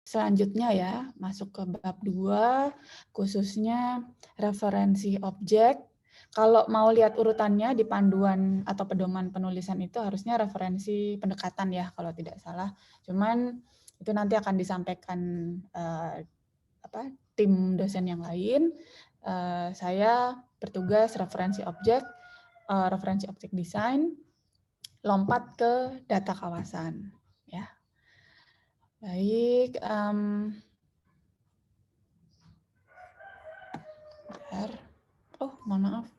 selanjutnya ya, masuk ke bab 2, khususnya referensi objek. Kalau mau lihat urutannya di panduan atau pedoman penulisan itu harusnya referensi pendekatan ya, kalau tidak salah. Cuman itu nanti akan disampaikan tim dosen yang lain. Saya bertugas referensi objek desain, lompat ke data kawasan. Ya, baik. Oh, mohon maaf,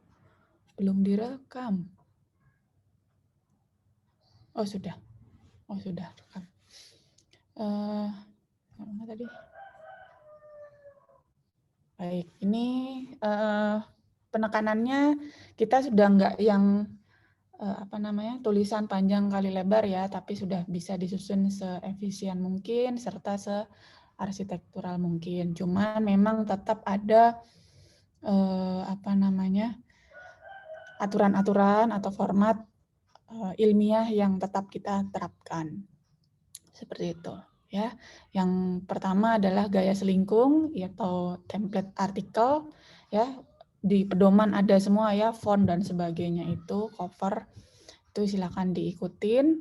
belum direkam. Oh sudah, rekam. Mana tadi? Baik, ini penekanannya kita sudah nggak yang tulisan panjang kali lebar ya, tapi sudah bisa disusun seefisien mungkin serta searsitektural mungkin. Cuman memang tetap ada aturan-aturan atau format ilmiah yang tetap kita terapkan. Seperti itu ya. Yang pertama adalah gaya selingkung atau template artikel ya. Di pedoman ada semua ya, font dan sebagainya itu, cover itu silakan diikutin.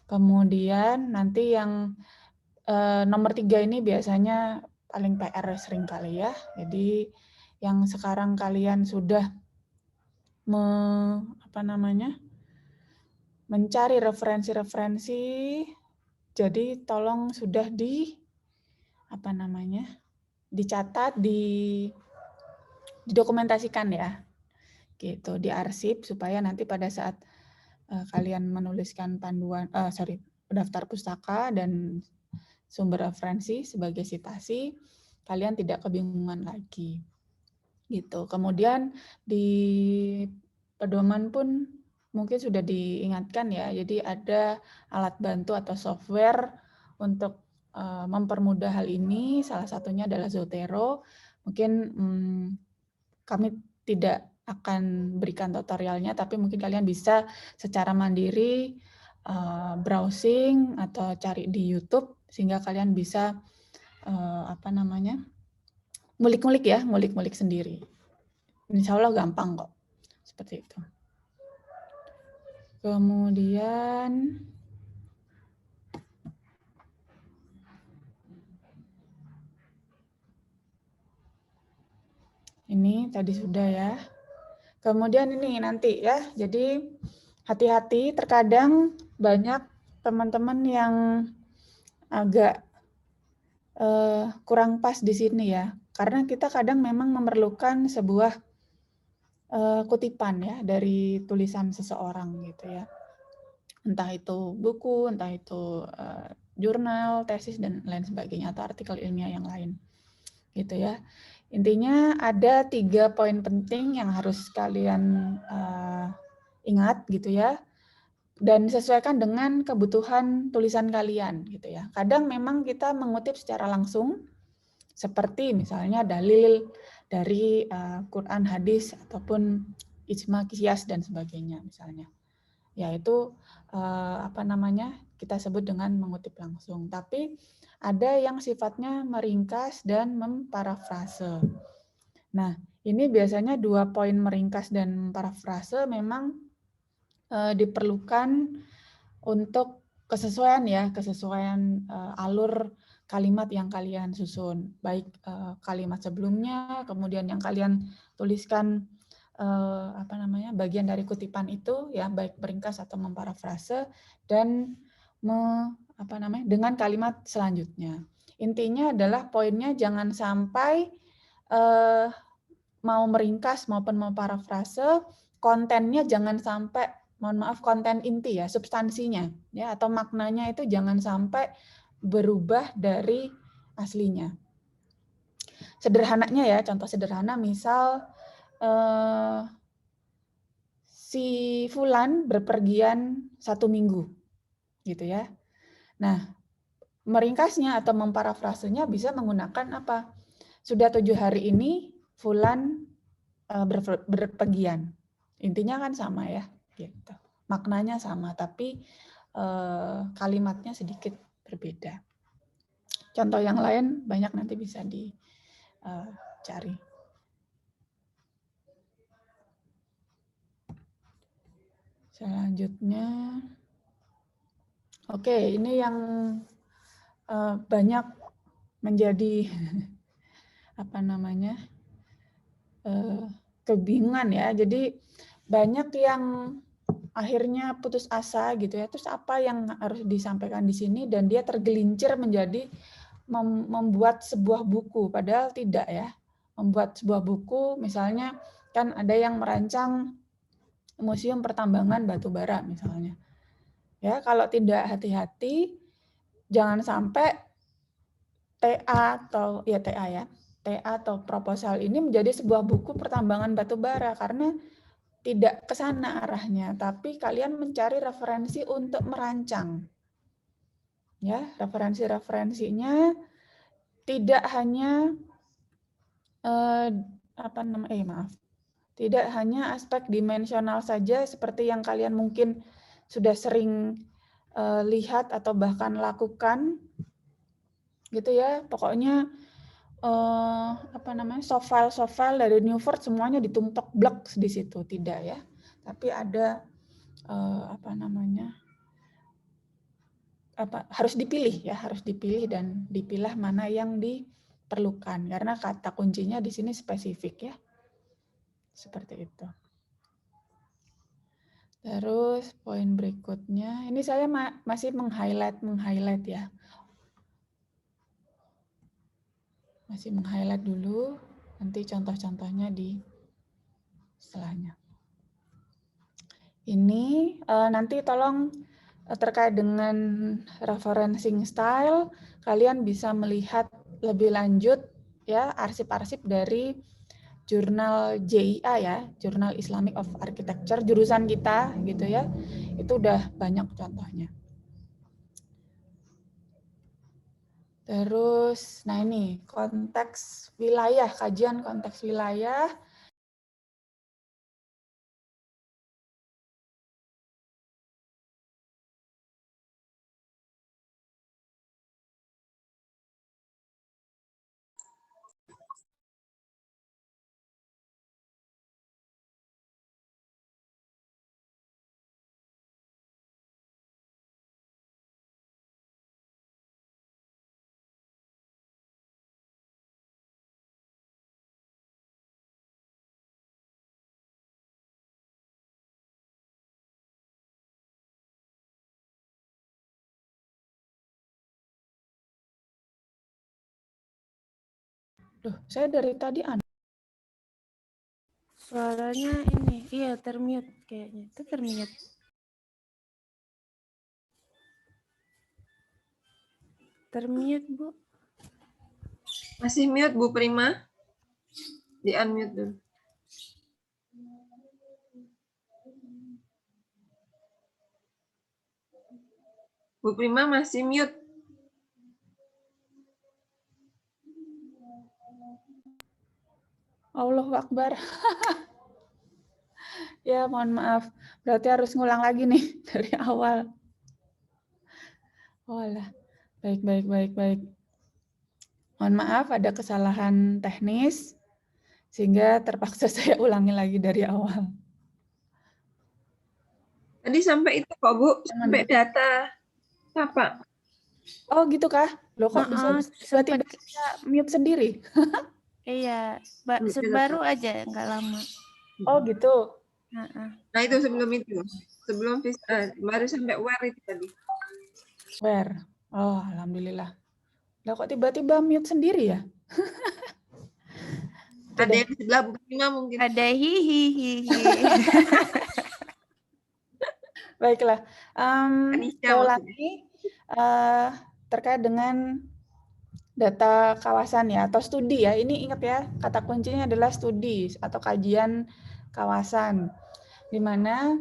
Kemudian nanti yang nomor 3 ini biasanya paling PR sering kali ya. Jadi yang sekarang kalian sudah mencari referensi-referensi, jadi tolong sudah dicatat, didokumentasikan ya, gitu, diarsip supaya nanti pada saat kalian menuliskan daftar pustaka dan sumber referensi sebagai sitasi, kalian tidak kebingungan lagi. Gitu. Kemudian di pedoman pun mungkin sudah diingatkan ya, jadi ada alat bantu atau software untuk mempermudah hal ini, salah satunya adalah Zotero. Mungkin kami tidak akan berikan tutorialnya, tapi mungkin kalian bisa secara mandiri browsing atau cari di YouTube sehingga kalian bisa ngulik-ngulik sendiri. Insya Allah gampang kok, seperti itu. Kemudian ini tadi sudah ya. Kemudian ini nanti ya, jadi hati-hati, terkadang banyak teman-teman yang agak kurang pas di sini ya, karena kita kadang memang memerlukan sebuah kutipan ya dari tulisan seseorang gitu ya, entah itu buku, entah itu jurnal, tesis dan lain sebagainya atau artikel ilmiah yang lain, gitu ya. Intinya ada 3 poin penting yang harus kalian ingat gitu ya, dan sesuaikan dengan kebutuhan tulisan kalian gitu ya. Kadang memang kita mengutip secara langsung, seperti misalnya dalil dari Quran, hadis ataupun ijma, qiyas dan sebagainya misalnya. Yaitu kita sebut dengan mengutip langsung. Tapi ada yang sifatnya meringkas dan memparafrase. Nah, ini biasanya 2 poin meringkas dan memparafrase memang diperlukan untuk kesesuaian alur kalimat yang kalian susun, baik kalimat sebelumnya, kemudian yang kalian tuliskan bagian dari kutipan itu ya, baik meringkas atau memparafrase, dan dengan kalimat selanjutnya. Intinya adalah poinnya jangan sampai mau meringkas maupun memparafrase, kontennya jangan sampai, konten inti ya, substansinya ya, atau maknanya itu jangan sampai berubah dari aslinya. Sederhananya ya, contoh sederhana misal si Fulan berpergian 1 minggu gitu ya. Nah, meringkasnya atau memparafrasenya bisa menggunakan apa? Sudah 7 hari ini Fulan berpergian. Intinya kan sama ya, gitu. Maknanya sama, tapi kalimatnya sedikit berbeda. contoh yang lain banyak nanti bisa dicari. Selanjutnya, oke, ini yang banyak menjadi apa namanya kebingungan ya. Jadi banyak yang akhirnya putus asa gitu ya. Terus apa yang harus disampaikan di sini, dan dia tergelincir menjadi membuat sebuah buku, padahal tidak ya. Membuat sebuah buku, misalnya kan ada yang merancang museum pertambangan batu bara misalnya. Ya, kalau tidak hati-hati jangan sampai TA atau ya TA ya. TA atau proposal ini menjadi sebuah buku pertambangan batu bara, karena tidak ke sana arahnya, tapi kalian mencari referensi untuk merancang. Ya, referensi-referensinya tidak hanya tidak hanya aspek dimensional saja seperti yang kalian mungkin sudah sering lihat atau bahkan lakukan gitu ya. Pokoknya soft file dari Newford semuanya ditumpuk blok di situ, tidak ya. Tapi ada harus dipilih ya, harus dipilih dan dipilah mana yang diperlukan, karena kata kuncinya di sini spesifik ya. Seperti itu. Terus poin berikutnya, ini saya masih meng-highlight ya. Masih meng-highlight dulu, nanti contoh-contohnya di setelahnya. Ini nanti tolong terkait dengan referencing style, kalian bisa melihat lebih lanjut ya arsip-arsip dari jurnal JIA ya, Jurnal Islamic of Architecture, jurusan kita gitu ya. Itu udah banyak contohnya. Terus, nah ini konteks wilayah, kajian konteks wilayah. Duh, saya dari tadi Suaranya ini, iya termute kayaknya. Itu termute. Termute, Bu. Masih mute, Bu Prima? Di-unmute dulu. Bu Prima masih mute. Allahu Akbar. Ya, mohon maaf. Berarti harus ngulang lagi nih dari awal. Walah. Baik. Mohon maaf, ada kesalahan teknis, sehingga terpaksa saya ulangi lagi dari awal. Tadi sampai itu kok, Bu. Sampai data apa? Oh, gitu kah? Loh, kok bisa tiba-tiba mute sendiri? Iya, baru aja, nggak lama. Oh, gitu. Nah, itu sebelum itu. Sebelum baru sampai where itu tadi. Where? Oh, alhamdulillah. Loh, kok tiba-tiba mute sendiri ya? Ada yang di sebelah Bu Prima mungkin. Ada hihihi. Baiklah. Saya ulangi terkait dengan data kawasan ya, atau studi ya. Ini ingat ya, kata kuncinya adalah studi atau kajian kawasan, di mana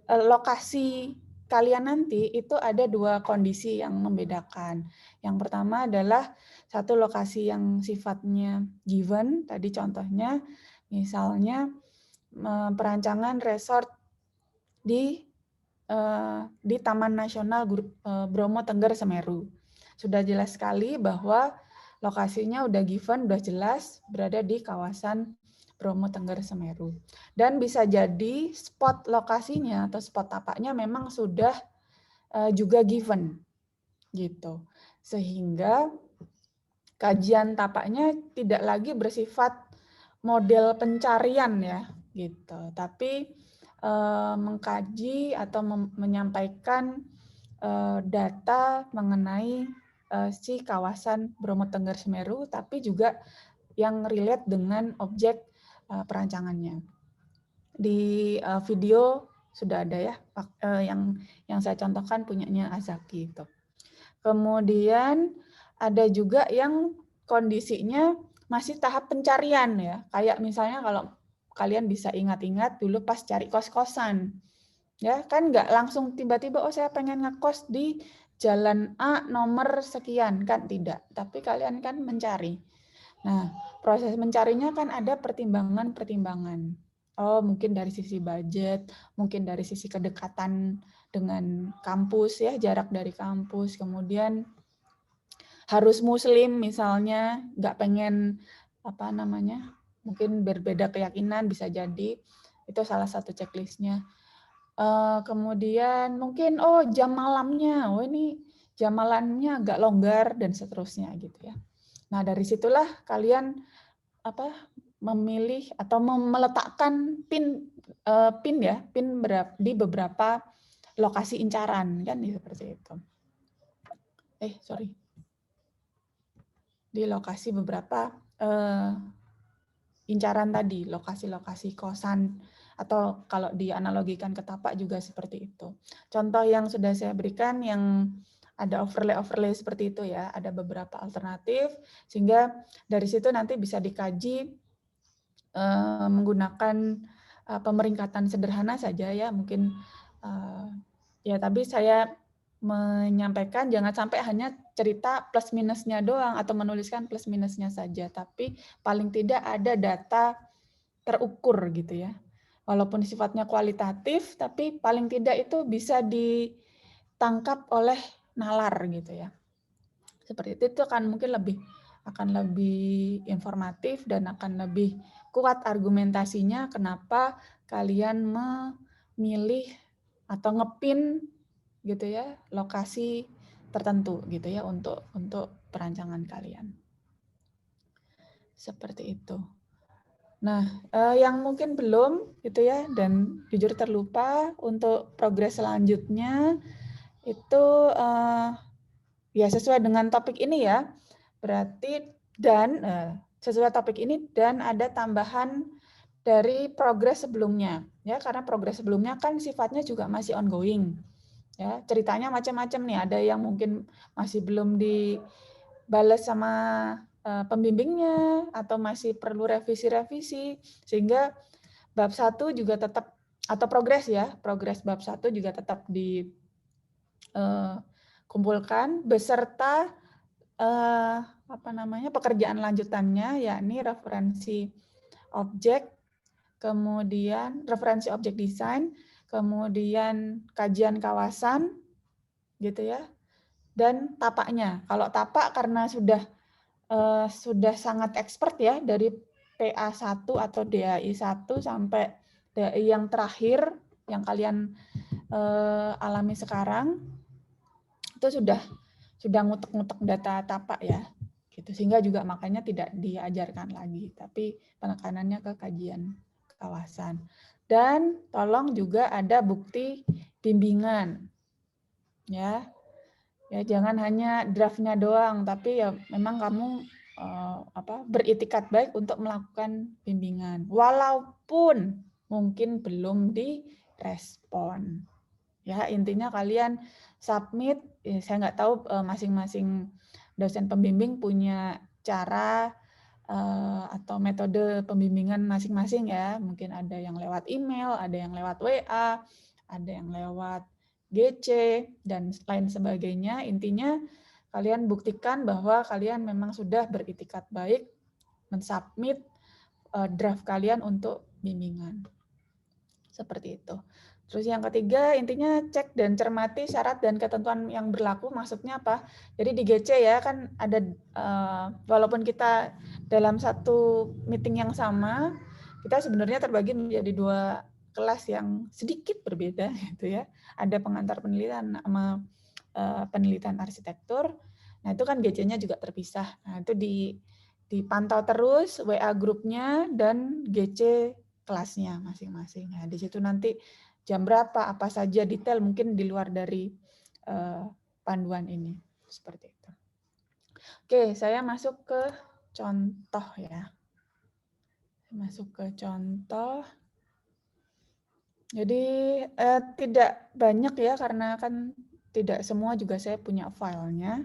lokasi kalian nanti itu ada dua kondisi yang membedakan. Yang pertama adalah satu lokasi yang sifatnya given, tadi contohnya misalnya perancangan resort di Taman Nasional Bromo Tengger Semeru. sudah jelas sekali bahwa lokasinya udah given, udah jelas berada di kawasan Bromo Tengger Semeru. Dan bisa jadi spot lokasinya atau spot tapaknya memang sudah juga given gitu. Sehingga kajian tapaknya tidak lagi bersifat model pencarian ya gitu, tapi mengkaji atau menyampaikan data mengenai si kawasan Bromo Tengger Semeru, tapi juga yang relate dengan objek perancangannya. Di video sudah ada ya yang saya contohkan punyanya Azaki itu. Kemudian ada juga yang kondisinya masih tahap pencarian ya. Kayak misalnya kalau kalian bisa ingat-ingat dulu pas cari kos-kosan. Ya, kan nggak langsung tiba-tiba oh saya pengen ngekos di Jalan A nomor sekian, kan tidak. Tapi kalian kan mencari. Nah, proses mencarinya kan ada pertimbangan-pertimbangan. Oh, mungkin dari sisi budget, mungkin dari sisi kedekatan dengan kampus ya, jarak dari kampus, kemudian harus muslim misalnya, nggak pengen apa namanya, mungkin berbeda keyakinan bisa jadi, itu salah satu checklistnya. Kemudian mungkin jam malamnya, ini jam malamnya agak longgar dan seterusnya gitu ya. Nah dari situlah kalian memilih atau meletakkan pin di beberapa lokasi incaran kan seperti itu. Di lokasi beberapa incaran tadi, lokasi-lokasi kosan, atau kalau dianalogikan ke tapak juga seperti itu. Contoh yang sudah saya berikan yang ada overlay seperti itu ya, ada beberapa alternatif, sehingga dari situ nanti bisa dikaji menggunakan pemeringkatan sederhana saja ya, mungkin ya tapi saya menyampaikan jangan sampai hanya cerita plus minusnya doang atau menuliskan plus minusnya saja, tapi paling tidak ada data terukur gitu ya. Walaupun sifatnya kualitatif, tapi paling tidak itu bisa ditangkap oleh nalar gitu ya. Seperti itu akan mungkin akan lebih informatif dan akan lebih kuat argumentasinya kenapa kalian memilih atau ngepin gitu ya lokasi tertentu gitu ya untuk perancangan kalian. Seperti itu. Nah, yang mungkin belum gitu ya dan jujur terlupa untuk progres selanjutnya itu ya sesuai dengan topik ini ya. Berarti dan sesuai topik ini dan ada tambahan dari progres sebelumnya ya, karena progres sebelumnya kan sifatnya juga masih ongoing. Ya, ceritanya macam-macam nih, ada yang mungkin masih belum dibalas sama pembimbingnya atau masih perlu revisi-revisi, sehingga bab 1 juga tetap atau progres bab 1 juga tetap dikumpulkan beserta pekerjaan lanjutannya, yakni referensi objek, kemudian referensi objek desain, kemudian kajian kawasan, gitu ya, dan tapaknya. Kalau tapak karena sudah sangat expert ya, dari PA1 atau DAI 1 sampai DAI yang terakhir yang kalian alami sekarang, itu sudah ngutek-ngutek data tapak ya, gitu. Sehingga juga makanya tidak diajarkan lagi, tapi penekanannya ke kajian kawasan. Dan tolong juga ada bukti bimbingan, ya jangan hanya draftnya doang, tapi ya memang kamu beritikat baik untuk melakukan bimbingan, walaupun mungkin belum direspon. Ya intinya kalian submit. Saya nggak tahu masing-masing dosen pembimbing punya cara atau metode pembimbingan masing-masing ya. Mungkin ada yang lewat email, ada yang lewat WA, ada yang lewat GC, dan lain sebagainya. Intinya kalian buktikan bahwa kalian memang sudah beritikat baik mensubmit draft kalian untuk bimbingan. Seperti itu. Terus yang ketiga, intinya cek dan cermati syarat dan ketentuan yang berlaku. Maksudnya apa? Jadi di GC ya kan ada, walaupun kita dalam satu meeting yang sama, kita sebenarnya terbagi menjadi 2 kelas yang sedikit berbeda gitu ya. Ada pengantar penelitian sama penelitian arsitektur. Nah itu kan GC-nya juga terpisah. Nah itu dipantau terus WA grupnya dan GC kelasnya masing-masing. Nah di situ nanti jam berapa, apa saja detail mungkin di luar dari panduan ini. Seperti itu. Oke, saya masuk ke contoh ya. Masuk ke contoh. Jadi tidak banyak ya, karena kan tidak semua juga saya punya filenya.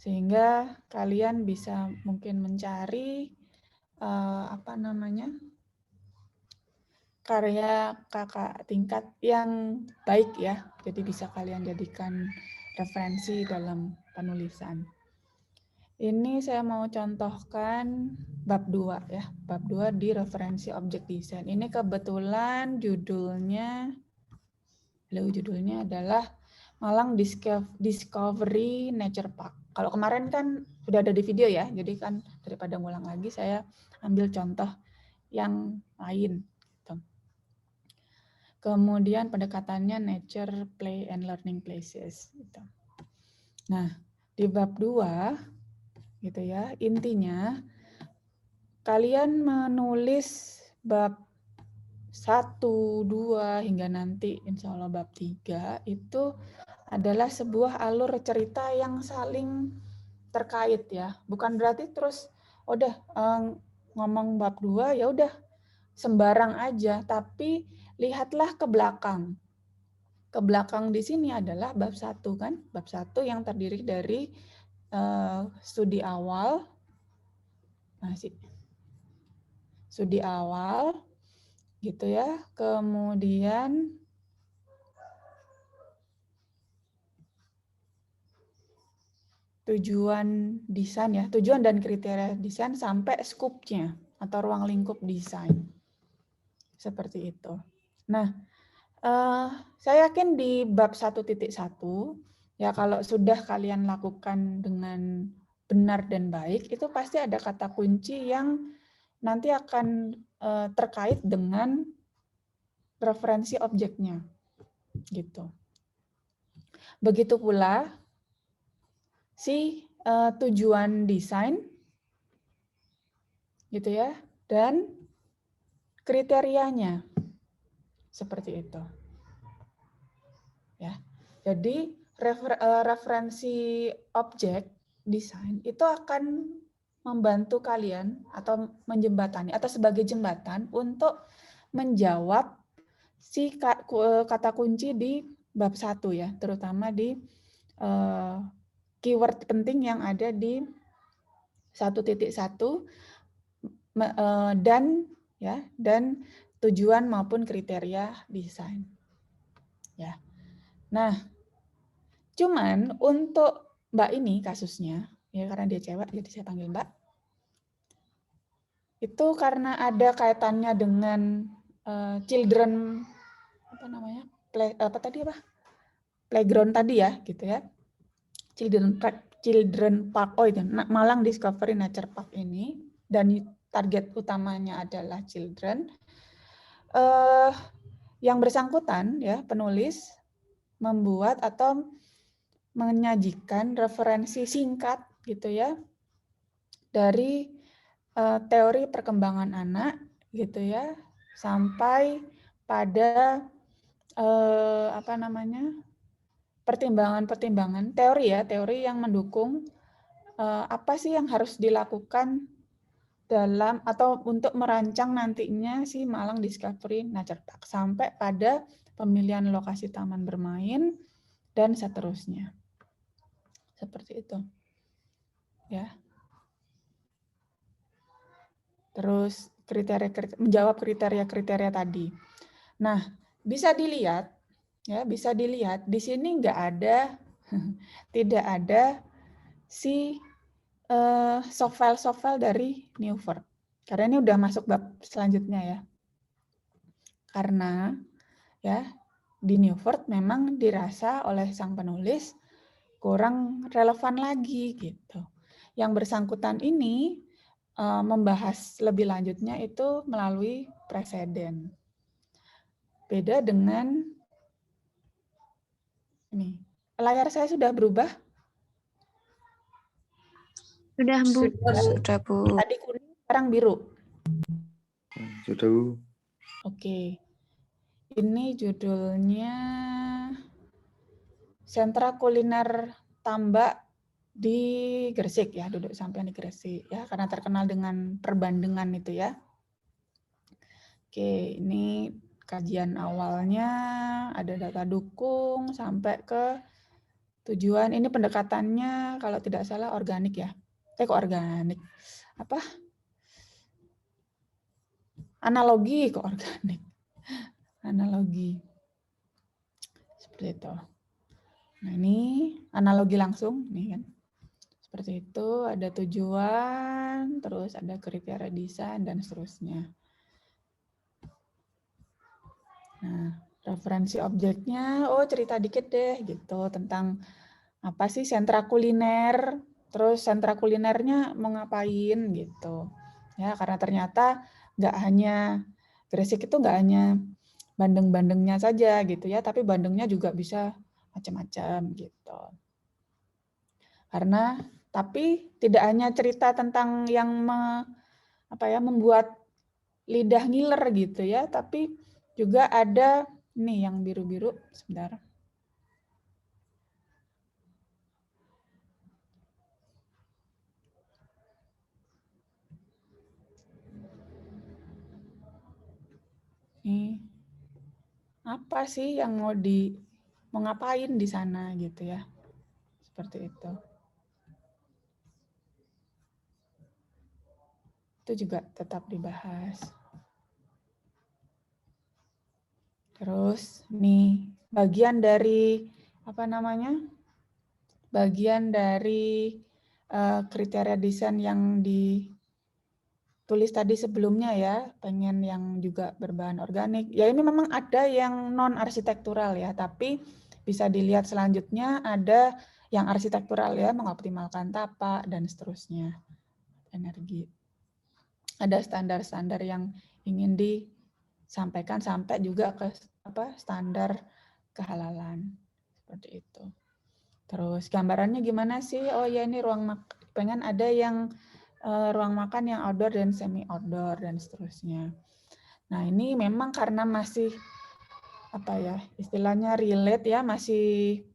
Sehingga kalian bisa mungkin mencari apa namanya, karya kakak tingkat yang baik ya, jadi bisa kalian jadikan referensi dalam penulisan. Ini saya mau contohkan bab 2 ya, bab 2 di referensi objek desain. Ini kebetulan judulnya adalah Malang Discovery Nature Park. Kalau kemarin kan udah ada di video ya, jadi kan daripada ngulang lagi saya ambil contoh yang lain. Kemudian pendekatannya nature, play, and learning places. Gitu. Nah, di bab 2, gitu ya, intinya kalian menulis bab 1, 2, hingga nanti insya Allah bab 3 itu adalah sebuah alur cerita yang saling terkait ya. Bukan berarti terus udah ngomong bab 2 ya udah sembarang aja, tapi lihatlah ke belakang. Ke belakang di sini adalah bab 1 kan, bab 1 yang terdiri dari studi awal, studi awal, gitu ya. Kemudian tujuan desain ya, tujuan dan kriteria desain sampai skupnya atau ruang lingkup desain. Seperti itu. Nah, saya yakin di bab 1.1 ya kalau sudah kalian lakukan dengan benar dan baik itu pasti ada kata kunci yang nanti akan terkait dengan referensi objeknya gitu. Begitu pula si tujuan desain gitu ya dan kriterianya seperti itu. Ya. Jadi referensi objek desain itu akan membantu kalian atau menjembatani atau sebagai jembatan untuk menjawab si kata kunci di bab 1 ya, terutama di keyword penting yang ada di 1.1 dan tujuan maupun kriteria desain. Ya. Nah, cuman untuk Mbak ini kasusnya, ya karena dia cewek jadi saya panggil Mbak. Itu karena ada kaitannya dengan children apa namanya? Playground tadi ya, gitu ya. Children Park, oh itu Malang Discovery Nature Park ini, dan target utamanya adalah children. Yang bersangkutan ya penulis membuat atau menyajikan referensi singkat gitu ya dari teori perkembangan anak gitu ya sampai pada apa namanya pertimbangan-pertimbangan teori yang mendukung apa sih yang harus dilakukan dalam atau untuk merancang nantinya si Malang Discovery Nature Park sampai pada pemilihan lokasi taman bermain dan seterusnya. Seperti itu. Ya. Terus menjawab kriteria-kriteria tadi. Nah, bisa dilihat ya, di sini nggak ada tidak ada si soft file dari Newford. Karena ini udah masuk bab selanjutnya ya. Karena ya di Newford memang dirasa oleh sang penulis kurang relevan lagi gitu. Yang bersangkutan ini membahas lebih lanjutnya itu melalui preseden. Beda dengan ini. Layar saya sudah berubah? Sudah, Bu. Sudah, Bu. Tadi kuning, sekarang biru. Sudah, Bu. Oke. Ini judulnya Sentra Kuliner Tambak di Gresik ya, duduk sampean di Gresik ya, karena terkenal dengan perbandengan itu ya. Oke, ini kajian awalnya ada data dukung sampai ke tujuan. Ini pendekatannya kalau tidak salah organik ya. Kok organik? Apa? Analogi kok organik. Analogi. Seperti itu. Nah, ini analogi langsung nih kan. Seperti itu, ada tujuan, terus ada kriteria desain dan seterusnya. Nah, referensi objeknya, oh cerita dikit deh gitu tentang apa sih sentra kuliner, terus sentra kulinernya mau ngapain gitu. Ya, karena ternyata nggak hanya Gresik itu nggak hanya bandeng-bandengnya saja gitu ya, tapi bandengnya juga bisa macam-macam gitu. Karena tapi tidak hanya cerita tentang yang membuat lidah ngiler gitu ya, tapi juga ada nih yang biru-biru sebentar. Nih, apa sih yang mau ngapain di sana gitu ya, seperti itu. Itu juga tetap dibahas. Terus nih bagian dari bagian dari kriteria desain yang ditulis tadi sebelumnya ya, pengen yang juga berbahan organik. Ya ini memang ada yang non arsitektural ya, tapi bisa dilihat selanjutnya ada yang arsitektural ya, mengoptimalkan tapak dan seterusnya. Energi. Ada standar-standar yang ingin disampaikan sampai juga ke standar kehalalan seperti itu. Terus gambarannya gimana sih? Oh ya ini pengen ada yang ruang makan yang outdoor dan semi outdoor dan seterusnya. Nah ini memang karena masih istilahnya relate ya, masih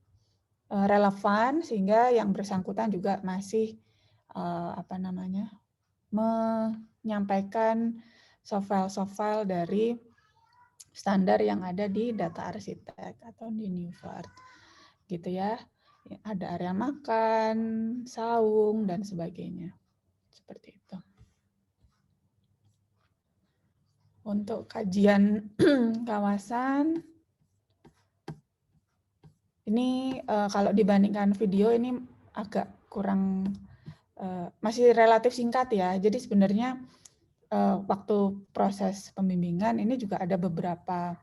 relevan sehingga yang bersangkutan juga masih menyampaikan soft-file dari standar yang ada di data arsitek atau di Newford gitu ya. Ada area makan, saung dan sebagainya. Seperti itu. Untuk kajian kawasan ini kalau dibandingkan video ini agak kurang masih relatif singkat ya. Jadi sebenarnya waktu proses pembimbingan ini juga ada beberapa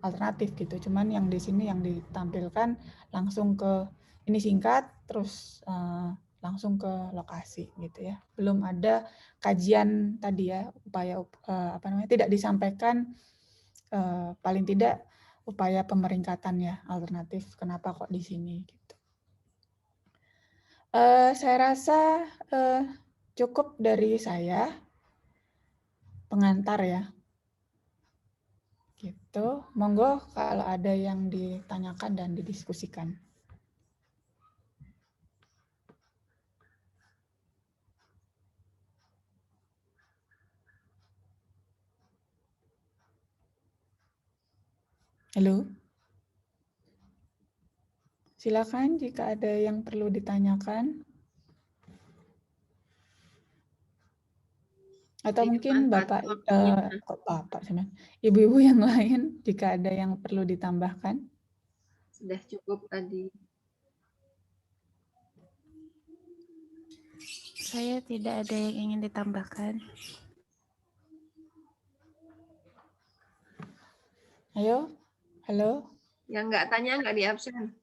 alternatif gitu. Cuman yang di sini yang ditampilkan langsung ke ini singkat terus langsung ke lokasi gitu ya. Belum ada kajian tadi ya, upaya tidak disampaikan paling tidak upaya pemeringkatan ya alternatif kenapa kok di sini gitu. Saya rasa cukup dari saya pengantar ya. Gitu. Monggo kalau ada yang ditanyakan dan didiskusikan. Halo. Silakan jika ada yang perlu ditanyakan. Atau mungkin Bapak, Ibu-ibu yang lain jika ada yang perlu ditambahkan. Sudah cukup tadi. Saya tidak ada yang ingin ditambahkan. Ayo, Halo? Yang nggak tanya nggak di absen.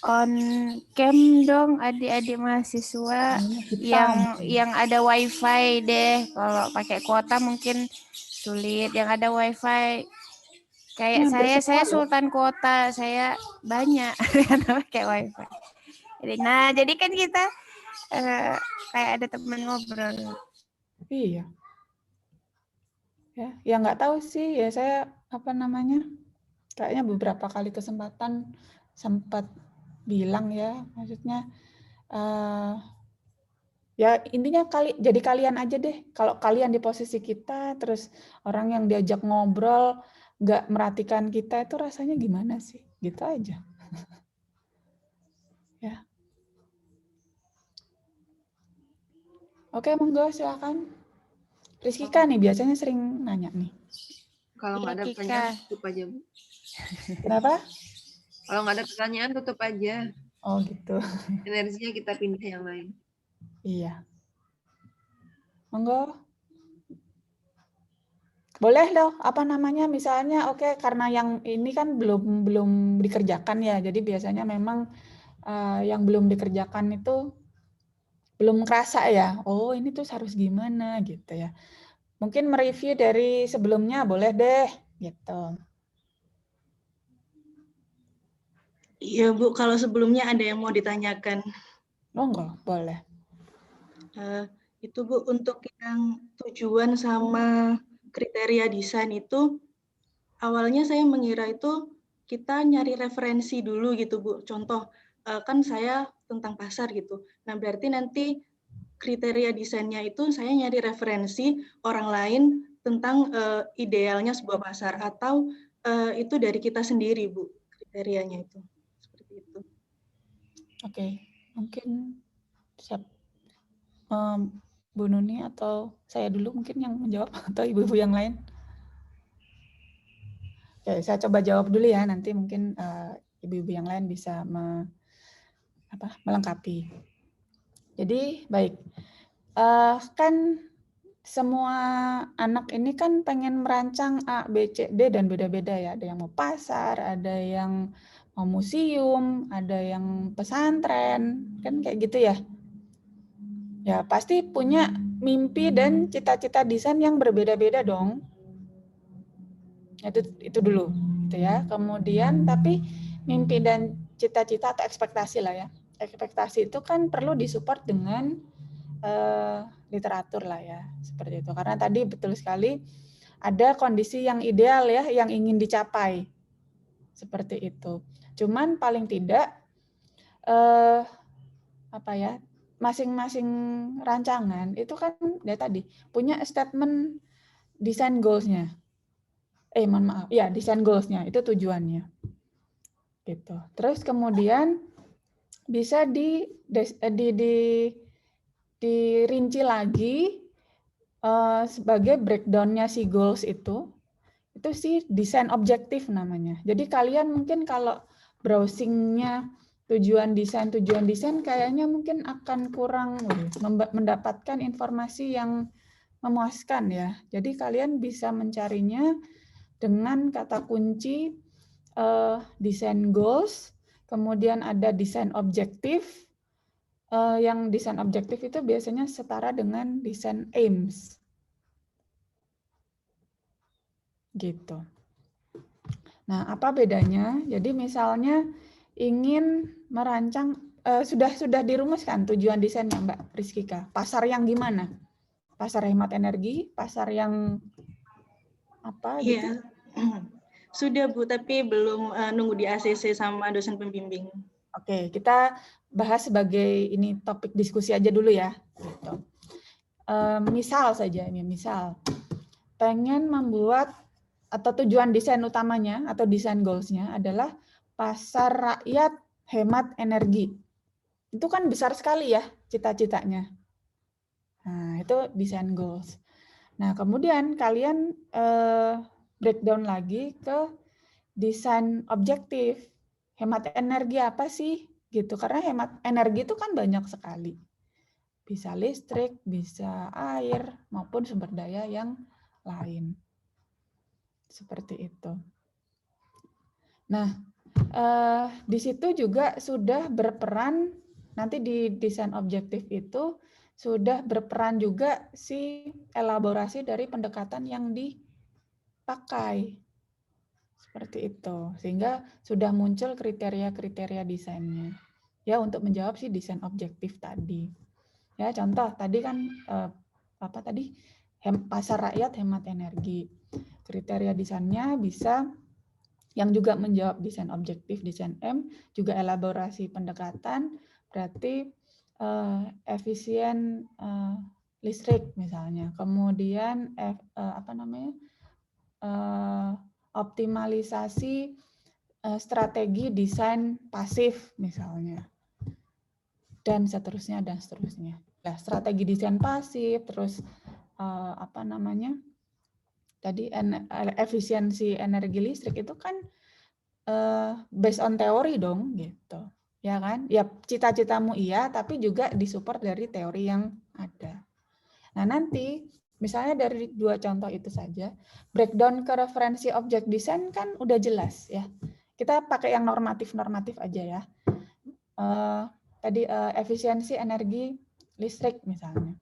On cam dong adik-adik mahasiswa Hitam. yang ada wifi deh. Kalau pakai kuota mungkin sulit. Yang ada wifi kayak Hampir semua saya loh. sultan kuota, saya banyak karena pakai wifi. Jadi kan kita kayak ada teman ngobrol. Iya. Ya, yang nggak tahu sih ya saya kayaknya beberapa kali kesempatan sempat bilang ya, maksudnya ya intinya jadi kalian aja deh. Kalau kalian di posisi kita, terus orang yang diajak ngobrol nggak merhatikan kita itu rasanya gimana sih? Gitu aja. Ya. Oke, monggo silakan. Rizkika nih biasanya sering nanya nih. Kalau nggak ada Kika. pertanyaan tutup aja, Bu. Kenapa? Kalau nggak ada pertanyaan tutup aja. Oh gitu. Energinya kita pindah yang lain. Iya. Monggo. Boleh loh, misalnya oke, karena yang ini kan belum dikerjakan ya. Jadi biasanya memang yang belum dikerjakan itu belum kerasa ya. Oh, ini tuh harus gimana gitu ya. Mungkin mereview dari sebelumnya boleh deh gitu. Iya Bu, kalau sebelumnya ada yang mau ditanyakan. Monggo, boleh. Itu Bu, untuk yang tujuan sama kriteria desain itu, awalnya saya mengira itu kita nyari referensi dulu gitu Bu. Contoh, kan saya tentang pasar gitu. Nah berarti nanti kriteria desainnya itu saya nyari referensi orang lain tentang idealnya sebuah pasar, atau itu dari kita sendiri Bu, kriterianya itu. Seperti itu. Oke, mungkin siap. Bu Nuni atau saya dulu mungkin yang menjawab atau ibu-ibu yang lain. Oke, saya coba jawab dulu ya, nanti mungkin ibu-ibu yang lain bisa melengkapi. Jadi baik, kan semua anak ini kan pengen merancang A, B, C, D dan beda-beda ya. Ada yang mau pasar, ada yang mau museum, ada yang pesantren, kan kayak gitu ya. Ya pasti punya mimpi dan cita-cita desain yang berbeda-beda dong. Itu dulu, gitu ya. Kemudian tapi mimpi dan cita-cita atau ekspektasi lah ya. Ekspektasi itu kan perlu disupport dengan literatur lah ya, seperti itu. Karena tadi betul sekali ada kondisi yang ideal ya, yang ingin dicapai, seperti itu. Cuman paling tidak masing-masing rancangan itu kan ya tadi punya statement design goals-nya. Design goals-nya itu tujuannya. Gitu. Terus kemudian bisa dirinci lagi sebagai breakdown-nya si goals itu sih desain objektif namanya. Jadi kalian mungkin kalau browsingnya tujuan desain kayaknya mungkin akan kurang mendapatkan informasi yang memuaskan ya. Jadi kalian bisa mencarinya dengan kata kunci desain goals, kemudian ada desain objektif. Yang desain objektif itu biasanya setara dengan desain aims. Gitu. Nah, apa bedanya? Jadi misalnya ingin merancang, sudah dirumuskan tujuan desainnya Mbak Rizkika. Pasar yang gimana? Pasar hemat energi, pasar yang apa gitu? Iya, sudah Bu, tapi belum nunggu di ACC sama dosen pembimbing. Oke, kita bahas sebagai ini topik diskusi aja dulu ya. Gitu. Misal saja ini, pengen membuat atau tujuan desain utamanya atau desain goals-nya adalah pasar rakyat hemat energi. Itu kan besar sekali ya cita-citanya. Nah, itu desain goals. Nah, kemudian kalian breakdown lagi ke desain objektif. Hemat energi apa sih? Gitu. Karena hemat energi itu kan banyak sekali. Bisa listrik, bisa air, maupun sumber daya yang lain. Seperti itu. Nah, di situ juga sudah berperan, nanti di desain objektif itu sudah berperan juga si elaborasi dari pendekatan yang dipakai. Seperti itu. Sehingga sudah muncul kriteria-kriteria desainnya. Ya, untuk menjawab si desain objektif tadi. Ya, contoh tadi kan apa tadi? Pasar rakyat hemat energi. Kriteria desainnya bisa yang juga menjawab desain objektif, desain M, juga elaborasi pendekatan, berarti efisien listrik misalnya. Kemudian apa namanya? Optimalisasi strategi desain pasif misalnya. Dan seterusnya dan seterusnya. Nah, strategi desain pasif, terus apa namanya? Tadi efisiensi energi listrik itu kan based on teori dong, gitu, ya kan? Ya cita-citamu iya, tapi juga disupport dari teori yang ada. Nah nanti, misalnya dari 2 contoh itu saja, breakdown ke referensi objek desain kan udah jelas ya. Kita pakai yang normatif-normatif aja ya. Tadi efisiensi energi listrik misalnya.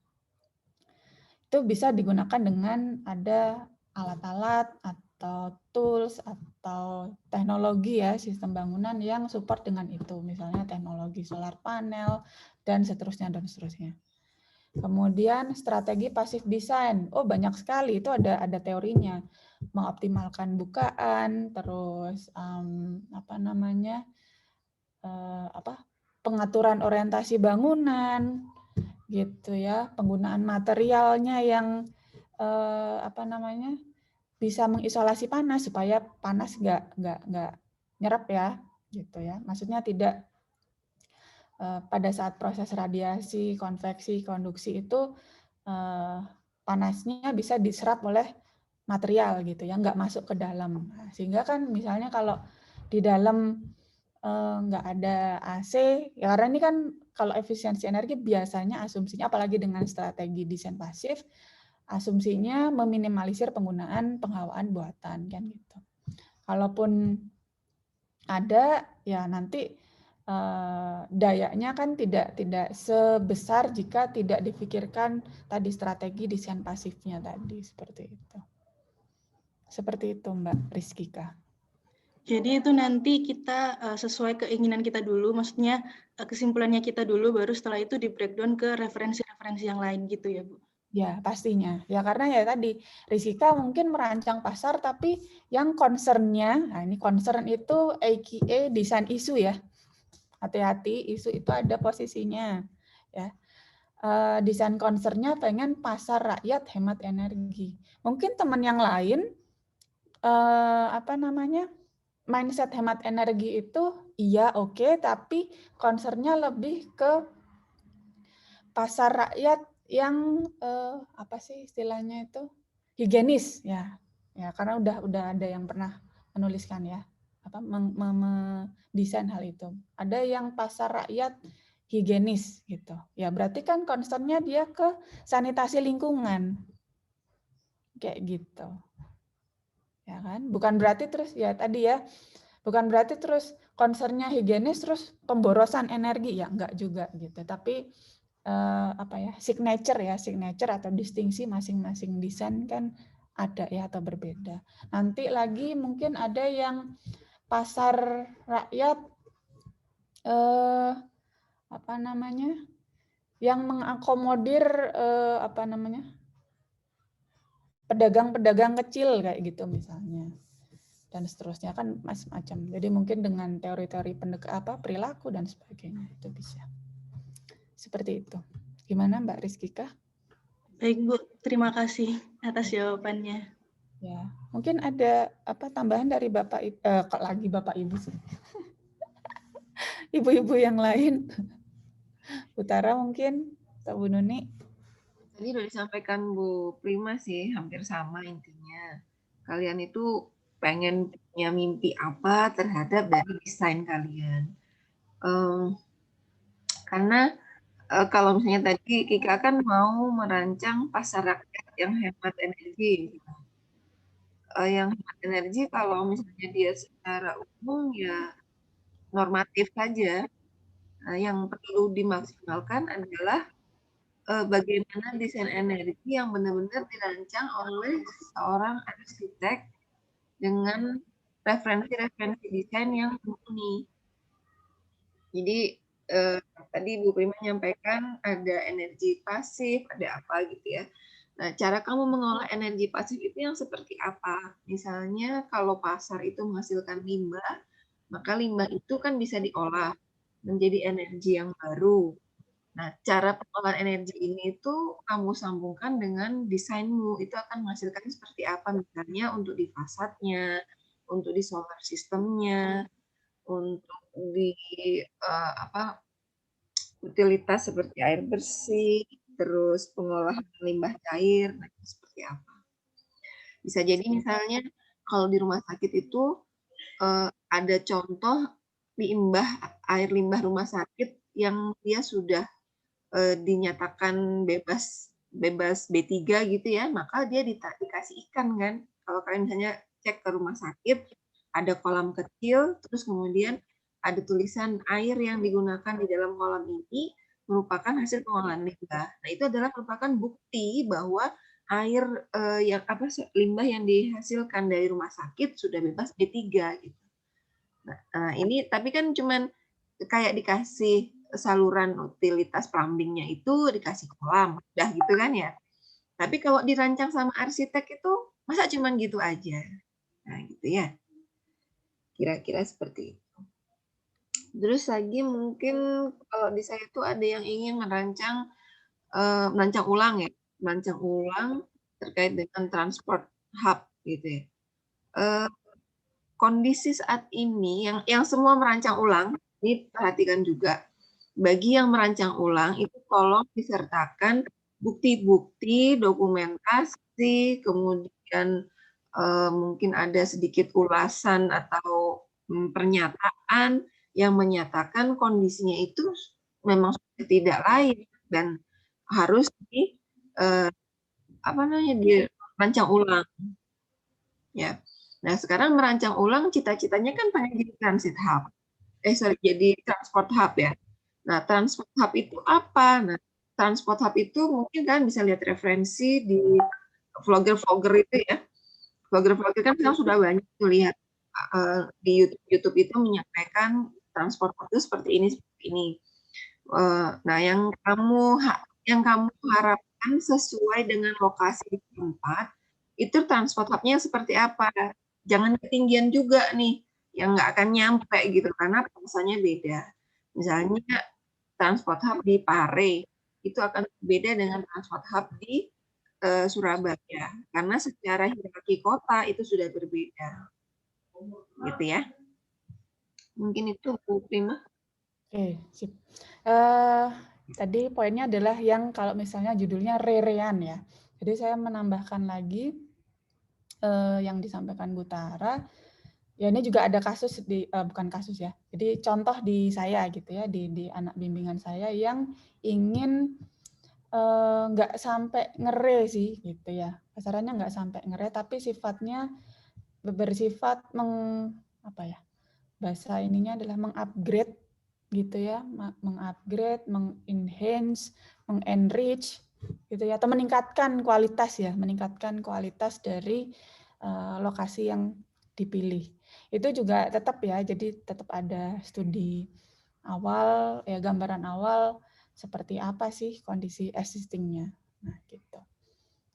Itu bisa digunakan dengan ada alat-alat atau tools atau teknologi ya, sistem bangunan yang support dengan itu. Misalnya teknologi solar panel dan seterusnya dan seterusnya. Kemudian strategi pasif design. Oh, banyak sekali, itu ada teorinya. Mengoptimalkan bukaan, terus apa namanya? Pengaturan orientasi bangunan, gitu ya, penggunaan materialnya yang apa namanya, bisa mengisolasi panas supaya panas nggak nyerap ya, gitu ya. Maksudnya tidak pada saat proses radiasi, konveksi, konduksi itu panasnya bisa diserap oleh material gitu ya, nggak masuk ke dalam. Sehingga kan misalnya kalau di dalam nggak ada AC, ya karena ini kan kalau efisiensi energi biasanya asumsinya, apalagi dengan strategi desain pasif, asumsinya meminimalisir penggunaan penghawaan buatan kan gitu. Kalaupun ada, ya nanti dayanya kan tidak sebesar jika tidak difikirkan tadi strategi desain pasifnya tadi, seperti itu. Seperti itu Mbak Rizkika. Jadi itu nanti kita sesuai keinginan kita dulu, maksudnya kesimpulannya kita dulu, baru setelah itu di breakdown ke referensi-referensi yang lain gitu ya Bu? Ya pastinya, ya karena ya tadi Rizkika mungkin merancang pasar tapi yang concern-nya, nah ini concern itu AKA desain isu ya, hati-hati isu itu ada posisinya ya. Desain concern-nya pengen pasar rakyat hemat energi. Mungkin teman yang lain apa namanya, mindset hemat energi itu iya oke, tapi concern-nya lebih ke pasar rakyat yang apa sih istilahnya itu, higienis ya. Ya karena udah ada yang pernah menuliskan ya, apa mendesain hal itu. Ada yang pasar rakyat higienis gitu. Ya berarti kan concern-nya dia ke sanitasi lingkungan. Kayak gitu. Ya kan? Bukan berarti terus ya tadi ya, bukan berarti terus concern-nya higienis terus pemborosan energi ya, enggak juga gitu. Tapi apa ya, signature atau distingsi masing-masing desain kan ada ya atau berbeda. Nanti lagi mungkin ada yang pasar rakyat apa namanya, yang mengakomodir apa namanya, pedagang-pedagang kecil kayak gitu misalnya, dan seterusnya kan macam-macam. Jadi mungkin dengan teori-teori perilaku dan sebagainya itu bisa. Seperti itu. Gimana Mbak Rizkika? Baik Bu, terima kasih atas jawabannya. Ya, mungkin ada apa tambahan dari Bapak kok lagi Bapak Ibu sih. Ibu-ibu yang lain. Utara mungkin atau Bu Nuni. Tadi udah disampaikan Bu Prima sih, hampir sama intinya. Kalian itu pengen punya mimpi apa terhadap dari desain kalian. Karena Kalau misalnya tadi Kika kan mau merancang pasar rakyat yang hemat energi. Yang hemat energi kalau misalnya dia secara umum ya normatif saja. Yang perlu dimaksimalkan adalah bagaimana desain energi yang benar-benar dirancang oleh seorang arsitek dengan referensi-referensi desain yang mumpuni. Jadi tadi Bu Prima menyampaikan ada energi pasif, ada apa gitu ya. Nah, cara kamu mengolah energi pasif itu yang seperti apa? Misalnya kalau pasar itu menghasilkan limbah, maka limbah itu kan bisa diolah menjadi energi yang baru. Nah, cara pengolahan energi ini itu kamu sambungkan dengan desainmu. Itu akan menghasilkan seperti apa misalnya untuk di fasadnya, untuk di solar sistemnya, untuk di utilitas seperti air bersih, terus pengolahan limbah cair, nah itu seperti apa. Bisa jadi misalnya kalau di rumah sakit itu ada contoh air limbah rumah sakit yang dia sudah dinyatakan bebas B3 gitu ya, maka dia dikasih ikan kan. Kalau kalian misalnya cek ke rumah sakit, ada kolam kecil, terus kemudian ada tulisan air yang digunakan di dalam kolam ini merupakan hasil pengolahan limbah. Nah, itu adalah merupakan bukti bahwa air limbah yang dihasilkan dari rumah sakit sudah bebas B3 gitu. Nah, ini tapi kan cuman kayak dikasih saluran utilitas plumbingnya itu dikasih kolam, udah gitu kan ya. Tapi kalau dirancang sama arsitek itu masa cuman gitu aja. Nah, gitu ya. Kira-kira seperti itu. Terus lagi mungkin kalau di saya itu ada yang ingin merancang ulang ya, merancang ulang terkait dengan transport hub gitu ya. Kondisi saat ini yang semua merancang ulang, ini perhatikan juga. Bagi yang merancang ulang itu tolong disertakan bukti-bukti, dokumentasi, kemudian mungkin ada sedikit ulasan atau pernyataan yang menyatakan kondisinya itu memang sudah tidak layak dan harus dirancang ulang. Ya. Nah, sekarang merancang ulang cita-citanya kan pengen jadi transit hub. Jadi transport hub ya. Nah, transport hub itu apa? Nah, transport hub itu mungkin kan bisa lihat referensi di vlogger-vlogger itu ya. Vlogger-vlogger kan sekarang sudah banyak lihat di YouTube itu menyampaikan transport hub itu seperti ini, seperti ini. Nah, yang kamu harapkan sesuai dengan lokasi di tempat, itu transport hub-nya seperti apa? Jangan ketinggian juga nih, yang nggak akan nyampe gitu, karena pemasannya beda. Misalnya transport hub di Pare, itu akan berbeda dengan transport hub di Surabaya, karena secara hierarki kota itu sudah berbeda. Gitu ya. Mungkin itu Bu Prima. Oke, sip. Tadi poinnya adalah yang kalau misalnya judulnya rerean ya. Jadi saya menambahkan lagi yang disampaikan Bu Tara. Ya ini juga ada kasus bukan kasus ya. Jadi contoh di saya gitu ya, di anak bimbingan saya yang ingin nggak sampai ngere sih gitu ya. Kasarannya nggak sampai ngere, tapi sifatnya bersifat bahasa ininya adalah mengupgrade gitu ya, mengupgrade, mengenhance, mengenrich gitu ya, atau meningkatkan kualitas dari lokasi yang dipilih. Itu juga tetap ya, jadi tetap ada studi awal ya, gambaran awal seperti apa sih kondisi existing-nya. Nah, gitu.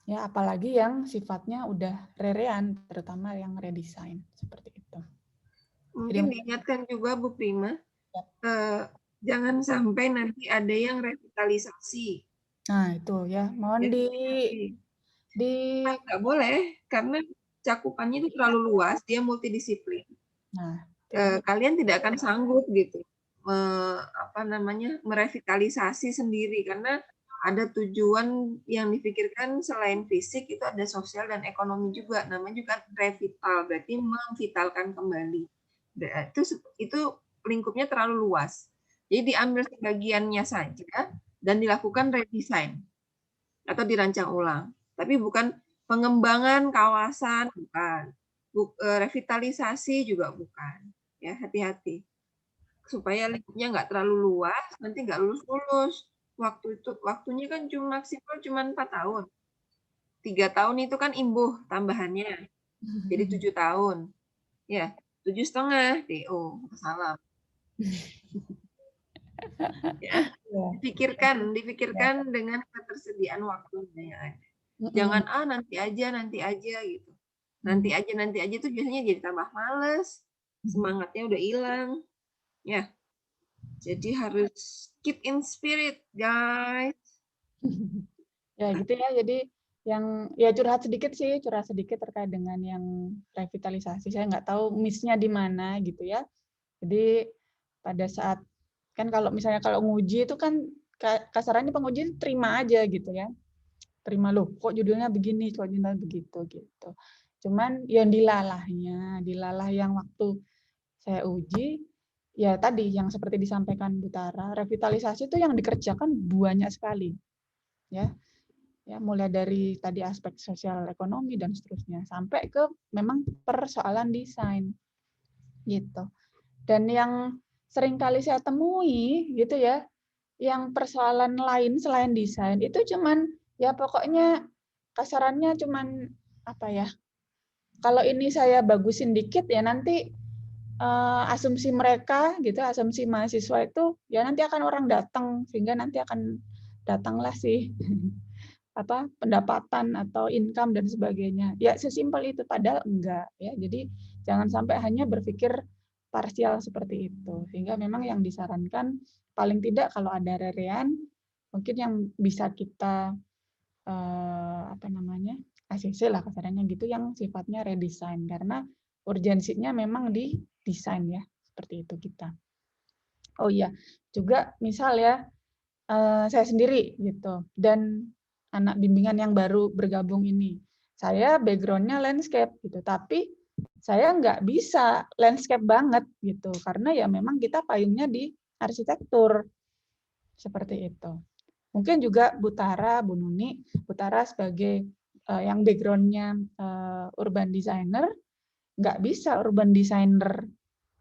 Ya, apalagi yang sifatnya udah rerean, terutama yang redesign seperti itu. Mungkin diingatkan juga Bu Prima, jangan sampai nanti ada yang revitalisasi. Nah, itu ya, mohon nggak boleh, karena cakupannya itu terlalu luas, dia multidisiplin. Nah, kalian tidak akan sanggup gitu merevitalisasi sendiri, karena ada tujuan yang dipikirkan selain fisik itu ada sosial dan ekonomi juga, namanya juga revital, berarti memvitalkan kembali. Itu lingkupnya terlalu luas, jadi diambil sebagiannya saja, dan dilakukan redesign atau dirancang ulang. Tapi bukan pengembangan kawasan, bukan. Revitalisasi juga bukan. Ya, hati-hati. Supaya lingkupnya nggak terlalu luas, nanti nggak lulus-lulus. Waktunya kan maksimal cuma 4 tahun. 3 tahun itu kan imbuh tambahannya. Jadi 7 tahun. Ya, 7,5 DO. Salam. Ya, dipikirkan dengan ketersediaan waktunya yang ada. Jangan nanti aja gitu. Nanti aja itu biasanya jadi tambah males. Semangatnya udah hilang. Ya. Jadi harus keep in spirit, guys. Ya gitu ya. Jadi yang ya curhat sedikit terkait dengan yang revitalisasi. Saya nggak tahu miss-nya di mana gitu ya. Jadi pada saat kan kalau misalnya kalau nguji itu kan kasarannya penguji terima aja gitu ya. Terima loh, kok judulnya begini, kok judulnya begitu gitu. Cuman yang dilalah yang waktu saya uji ya tadi yang seperti disampaikan Bu Tara, revitalisasi itu yang dikerjakan banyak sekali. Ya, mulai dari tadi aspek sosial ekonomi dan seterusnya sampai ke memang persoalan desain gitu. Dan yang sering kali saya temui gitu ya, yang persoalan lain selain desain itu cuman ya pokoknya kasarannya cuman apa ya, kalau ini saya bagusin dikit ya nanti asumsi mereka gitu, asumsi mahasiswa itu ya nanti akan orang datang sehingga nanti akan datanglah sih apa pendapatan atau income dan sebagainya. Ya sesimpel itu padahal enggak ya. Jadi jangan sampai hanya berpikir parsial seperti itu. Sehingga memang yang disarankan paling tidak kalau ada rerean mungkin yang bisa kita ACC lah kasarannya gitu yang sifatnya redesign karena urgensinya memang di desain ya seperti itu kita. Oh iya juga misal ya saya sendiri gitu dan anak bimbingan yang baru bergabung ini saya backgroundnya landscape gitu tapi saya nggak bisa landscape banget gitu karena ya memang kita payungnya di arsitektur seperti itu. Mungkin juga Bu Tara, Bu Nuni, Bu Tara sebagai yang backgroundnya urban designer nggak bisa urban designer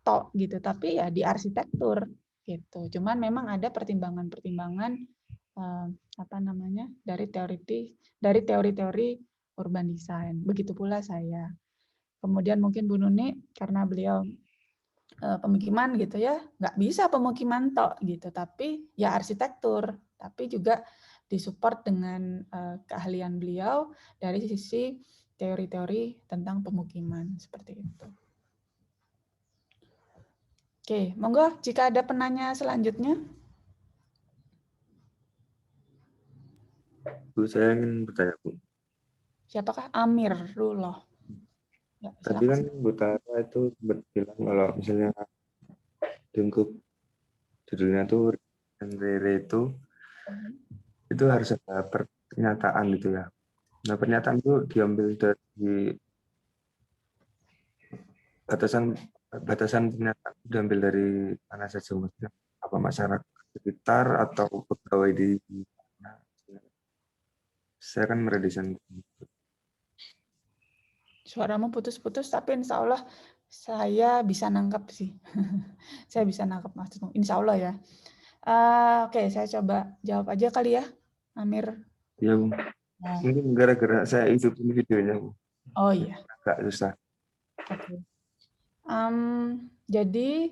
tok gitu tapi ya di arsitektur gitu. Cuman memang ada pertimbangan-pertimbangan dari teori-teori urban design. Begitu pula saya. Kemudian mungkin Bu Nuni karena beliau pemukiman gitu ya, nggak bisa pemukiman tok gitu, tapi ya arsitektur, tapi juga disupport dengan keahlian beliau dari sisi teori-teori tentang pemukiman seperti itu. Oke, monggo jika ada penanya selanjutnya. Bu, saya ingin bertanya, Bu. Siapakah? Amirullah. Ya, Tadi kan Bu Tara itu bilang kalau misalnya lingkup judulnya tuh Rere itu harus ada pernyataan gitu ya. Nah, pernyataan itu diambil dari batasan pernyataan diambil dari mana saja, maksudnya apa masyarakat sekitar atau pegawai di mana. Saya kan meredesain. Suaramu putus-putus, tapi insya Allah saya bisa nangkap sih. Saya bisa nangkap maksudmu, insya Allah ya. Oke, saya coba jawab aja kali ya, Amir. Ya, Bu. Mungkin gara-gara saya hidupin videonya, Bu. Oh iya. Agak susah. Oke. Jadi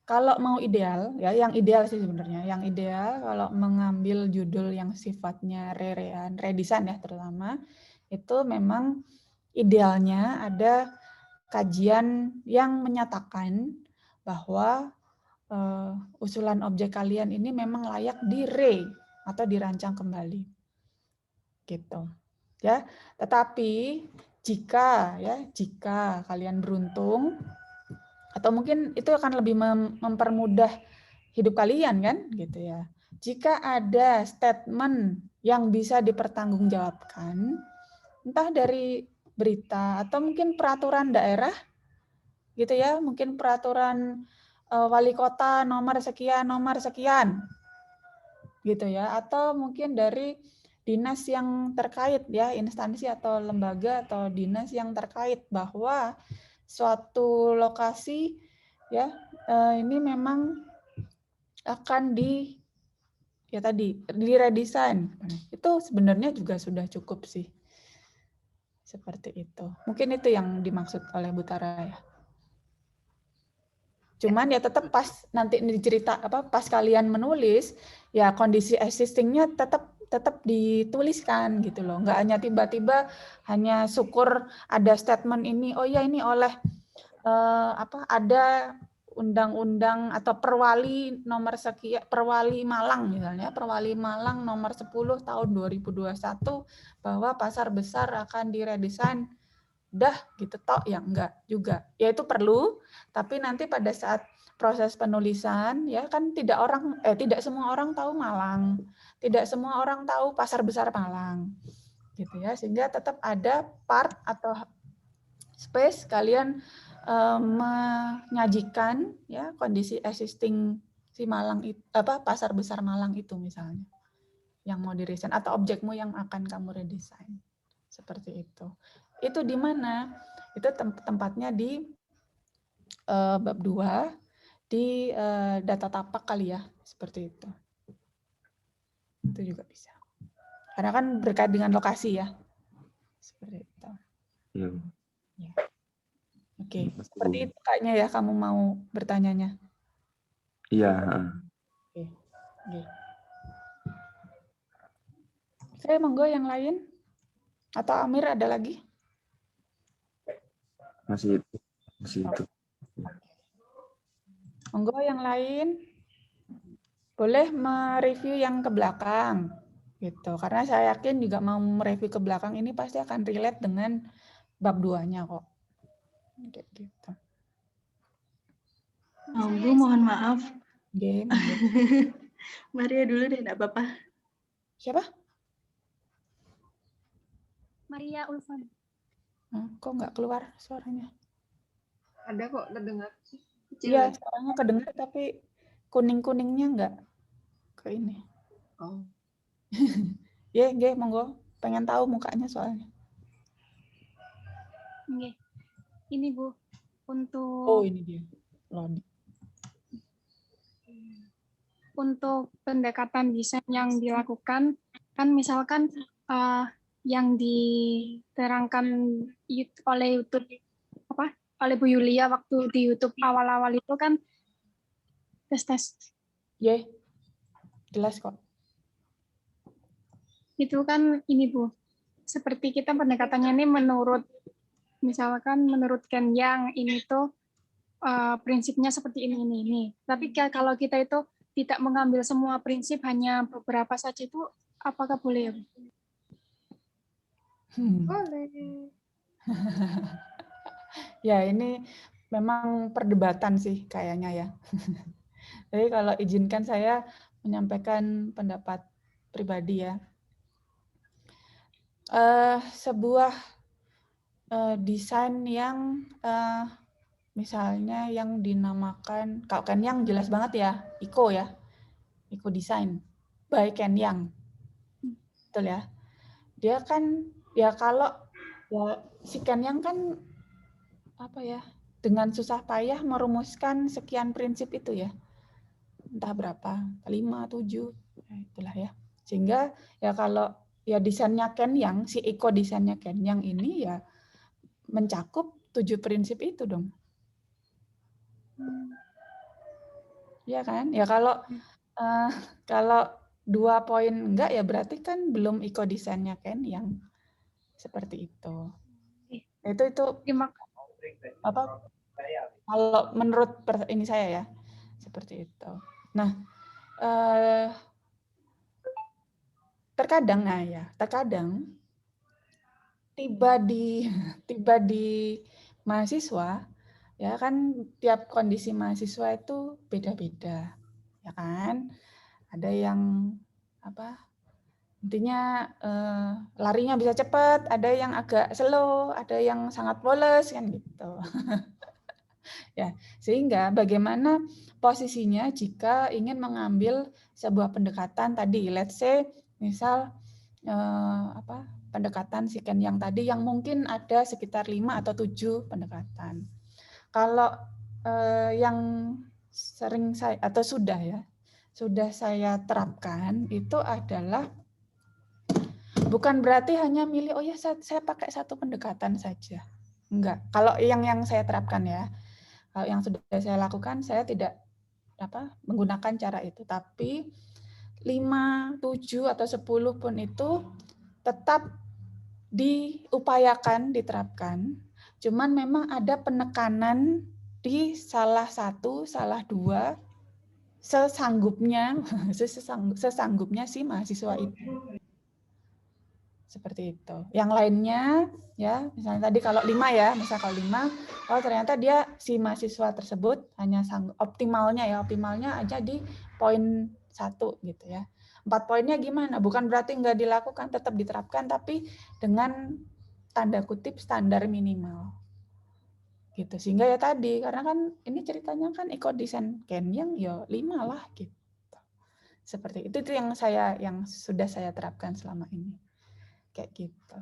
kalau mau ideal, ya yang ideal sih sebenarnya, yang ideal kalau mengambil judul yang sifatnya rerean, redesign ya terutama, itu memang idealnya ada kajian yang menyatakan bahwa usulan objek kalian ini memang layak atau dirancang kembali, gitu. Ya, tetapi jika kalian beruntung atau mungkin itu akan lebih mempermudah hidup kalian kan gitu ya. Jika ada statement yang bisa dipertanggungjawabkan entah dari berita atau mungkin peraturan daerah gitu ya, mungkin peraturan wali kota nomor sekian gitu ya, atau mungkin dari dinas yang terkait ya, instansi atau lembaga atau dinas yang terkait bahwa suatu lokasi ya ini memang akan diredesain. Itu sebenarnya juga sudah cukup sih. Seperti itu. Mungkin itu yang dimaksud oleh Bu Tara ya. Cuman ya tetap pas nanti dicerita pas kalian menulis ya kondisi existing-nya tetap dituliskan gitu loh. Nggak hanya tiba-tiba hanya syukur ada statement ini, oh ya ini oleh ada undang-undang atau Perwali nomor sekian, Perwali Malang misalnya, Perwali Malang nomor 10 tahun 2021 bahwa pasar besar akan diredesain. Dah gitu tok ya enggak juga. Ya itu perlu, tapi nanti pada saat proses penulisan ya kan tidak semua orang tahu Malang. Tidak semua orang tahu pasar besar Malang. Gitu ya, sehingga tetap ada part atau space kalian menyajikan ya kondisi existing si Malang itu pasar besar Malang itu misalnya yang mau diredesain atau objekmu yang akan kamu redesain seperti itu. Itu di mana? Itu tempatnya di bab 2 di data tapak kali ya seperti itu. Itu juga bisa. Karena kan berkait dengan lokasi ya. Seperti itu. Ya. Ya. Oke, seperti itu kayaknya ya kamu mau bertanyanya. Iya. Oke. Oke, monggo yang lain. Atau Amir ada lagi? Masih itu. Monggo yang lain. Boleh mereview yang ke belakang. Gitu. Karena saya yakin juga mau mereview ke belakang ini pasti akan relate dengan bab 2-nya kok. Kayak gitu. Bu, mohon maaf. Maria dulu deh, enggak apa-apa. Siapa? Maria Ulfan. Kok nggak keluar suaranya? Ada kok, terdengar. Iya, suaranya kedengar tapi kuning-kuningnya nggak ke ini. Oh. Ya, monggo. Pengen tahu mukanya soalnya. Oke. Ini Bu, untuk Oh, ini dia. Loni. Untuk pendekatan desain yang dilakukan, kan misalkan yang diterangkan oleh YouTube oleh Bu Yulia waktu di YouTube awal-awal itu kan tes. Jelas kok. Itu kan ini Bu, seperti kita pendekatannya ini menurut Ken Yang ini tuh prinsipnya seperti ini. Tapi kalau kita itu tidak mengambil semua prinsip, hanya beberapa saja, itu apakah boleh? Boleh. Ya, ini memang perdebatan sih kayaknya ya. Jadi kalau izinkan saya menyampaikan pendapat pribadi ya. Sebuah desain yang misalnya yang dinamakan, kalau Ken Yang jelas banget ya, Eco ya, Eco Design by Ken Yang, betul ya. Dia kan ya kalau ya si Ken Yang kan dengan susah payah merumuskan sekian prinsip itu ya, entah berapa, 5, 7, itulah ya. Sehingga ya kalau ya desainnya Ken Yang, si Eco desainnya Ken Yang ini ya mencakup 7 prinsip itu dong. Ya kan? Ya kalau 2 poin enggak ya berarti kan belum Eco desainnya Ken Yang. Seperti itu. Itu kalau menurut ini saya ya seperti itu. Nah, terkadang tiba di mahasiswa ya kan tiap kondisi mahasiswa itu beda-beda ya kan. Ada yang intinya larinya bisa cepat, ada yang agak slow, ada yang sangat polos kan gitu. Ya, sehingga bagaimana posisinya jika ingin mengambil sebuah pendekatan tadi, let's say misal pendekatan Shiken yang tadi yang mungkin ada sekitar 5 atau 7 pendekatan. Kalau yang sering saya atau sudah saya terapkan itu adalah bukan berarti hanya milih oh ya saya pakai satu pendekatan saja. Enggak. Kalau yang saya terapkan ya. Kalau yang sudah saya lakukan, saya tidak menggunakan cara itu. Tapi 5, 7, atau 10 pun itu tetap diupayakan, diterapkan. Cuman memang ada penekanan di salah satu, salah dua, sesanggupnya si mahasiswa itu. Seperti itu. Yang lainnya ya, misalnya tadi kalau 5 ya, misal kalau 5, kalau ternyata dia si mahasiswa tersebut hanya optimalnya aja di poin 1 gitu ya. 4 poinnya gimana? Bukan berarti nggak dilakukan, tetap diterapkan, tapi dengan tanda kutip standar minimal. Gitu. Sehingga ya tadi, karena kan ini ceritanya kan eco-design Kenyang ya 5 lah gitu. Seperti itu yang sudah saya terapkan selama ini. Kayak gitu.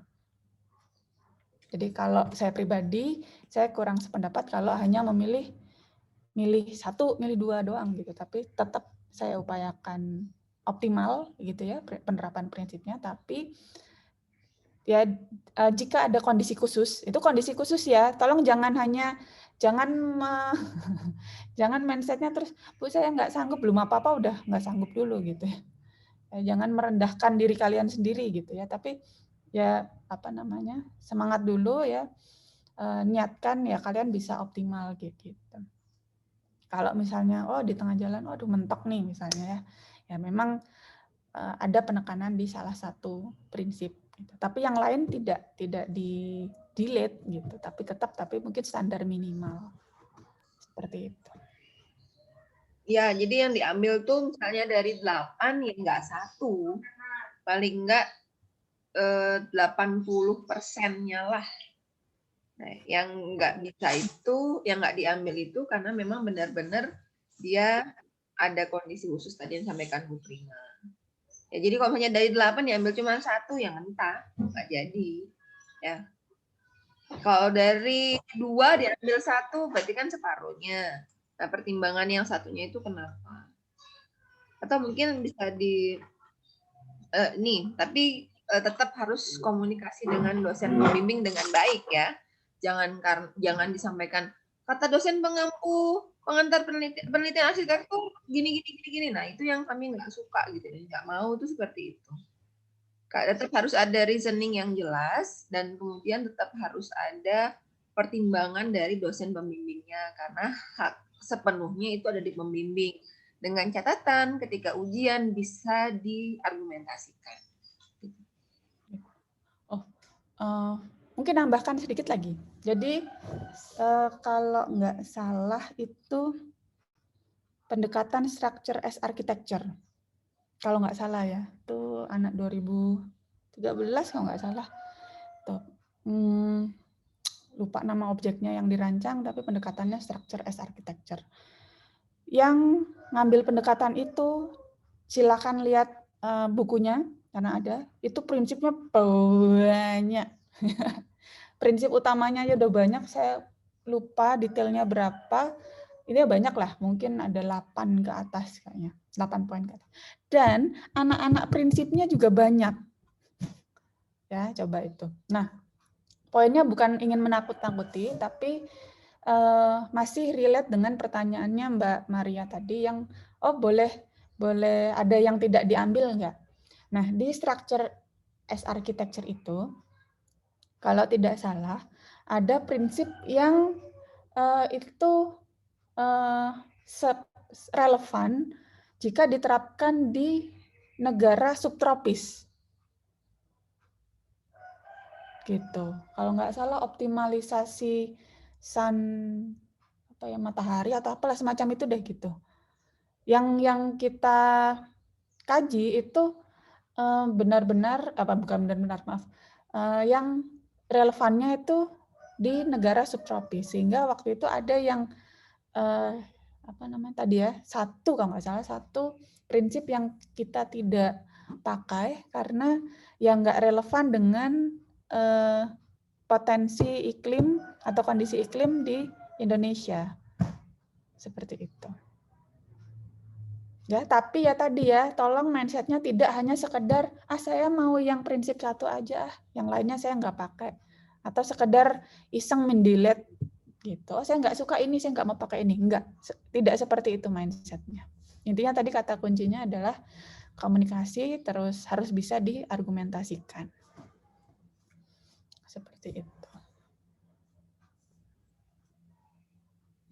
Jadi kalau saya pribadi, saya kurang sependapat kalau hanya milih 1, milih 2 doang gitu. Tapi tetap saya upayakan optimal gitu ya penerapan prinsipnya. Tapi ya jika ada kondisi khusus, itu kondisi khusus ya. Tolong jangan jangan mindsetnya terus, Bu saya nggak sanggup, belum apa-apa udah nggak sanggup dulu gitu ya. Jangan merendahkan diri kalian sendiri gitu ya. Tapi ya semangat dulu ya, niatkan ya kalian bisa optimal gitu. Kalau misalnya di tengah jalan aduh mentok nih misalnya ya memang ada penekanan di salah satu prinsip gitu. Tapi yang lain tidak di delete gitu, tapi mungkin standar minimal seperti itu. Ya, jadi yang diambil tuh misalnya dari 8 ya nggak 1, paling nggak 80%-nya lah. Nah, yang nggak bisa itu, yang nggak diambil itu karena memang benar-benar dia ada kondisi khusus tadi yang sampaikan Bu Prima. Ya, jadi kalau misalnya dari 8 diambil cuma 1, yang entah, nggak jadi. Ya. Kalau dari 2 diambil 1, berarti kan separuhnya. Nah, pertimbangan yang satunya itu kenapa? Atau mungkin bisa tapi tetap harus komunikasi dengan dosen pembimbing dengan baik ya. Jangan disampaikan kata dosen pengantar penelitian arsitektur gini. Nah, itu yang kami nggak suka gitu, nggak mau tuh seperti itu. Tetap harus ada reasoning yang jelas dan kemudian tetap harus ada pertimbangan dari dosen pembimbingnya karena hak sepenuhnya itu ada di pembimbing. Dengan catatan ketika ujian bisa diargumentasikan. Mungkin nambahkan sedikit lagi. Jadi kalau nggak salah itu pendekatan structure as architecture. Kalau nggak salah ya, itu anak 2013 kalau nggak salah. Tuh. Lupa nama objeknya yang dirancang, tapi pendekatannya structure as architecture. Yang ngambil pendekatan itu silakan lihat bukunya karena ada. Itu prinsipnya banyak. Prinsip utamanya ya udah banyak, saya lupa detailnya berapa. Ini banyak lah, mungkin ada 8 ke atas kayaknya, 8 poin ke atas. Dan anak-anak prinsipnya juga banyak. Ya, coba itu. Nah, poinnya bukan ingin menakut-nakuti, tapi masih relate dengan pertanyaannya Mbak Maria tadi yang boleh ada yang tidak diambil enggak? Nah, di structure as architecture itu kalau tidak salah ada prinsip yang itu relevan jika diterapkan di negara subtropis. Gitu. Kalau nggak salah optimalisasi matahari atau apalah semacam itu deh gitu. Yang kita kaji itu yang relevannya itu di negara subtropis, sehingga waktu itu ada yang apa namanya tadi ya, kalau nggak salah satu prinsip yang kita tidak pakai karena yang nggak relevan dengan potensi iklim atau kondisi iklim di Indonesia. Seperti itu. Ya, tapi ya tadi ya, tolong mindset-nya tidak hanya sekedar, saya mau yang prinsip satu aja, yang lainnya saya nggak pakai. Atau sekedar iseng mendelete gitu. Saya nggak suka ini, saya nggak mau pakai ini. Enggak, tidak seperti itu mindset-nya. Intinya tadi kata kuncinya adalah komunikasi, terus harus bisa diargumentasikan. Seperti itu.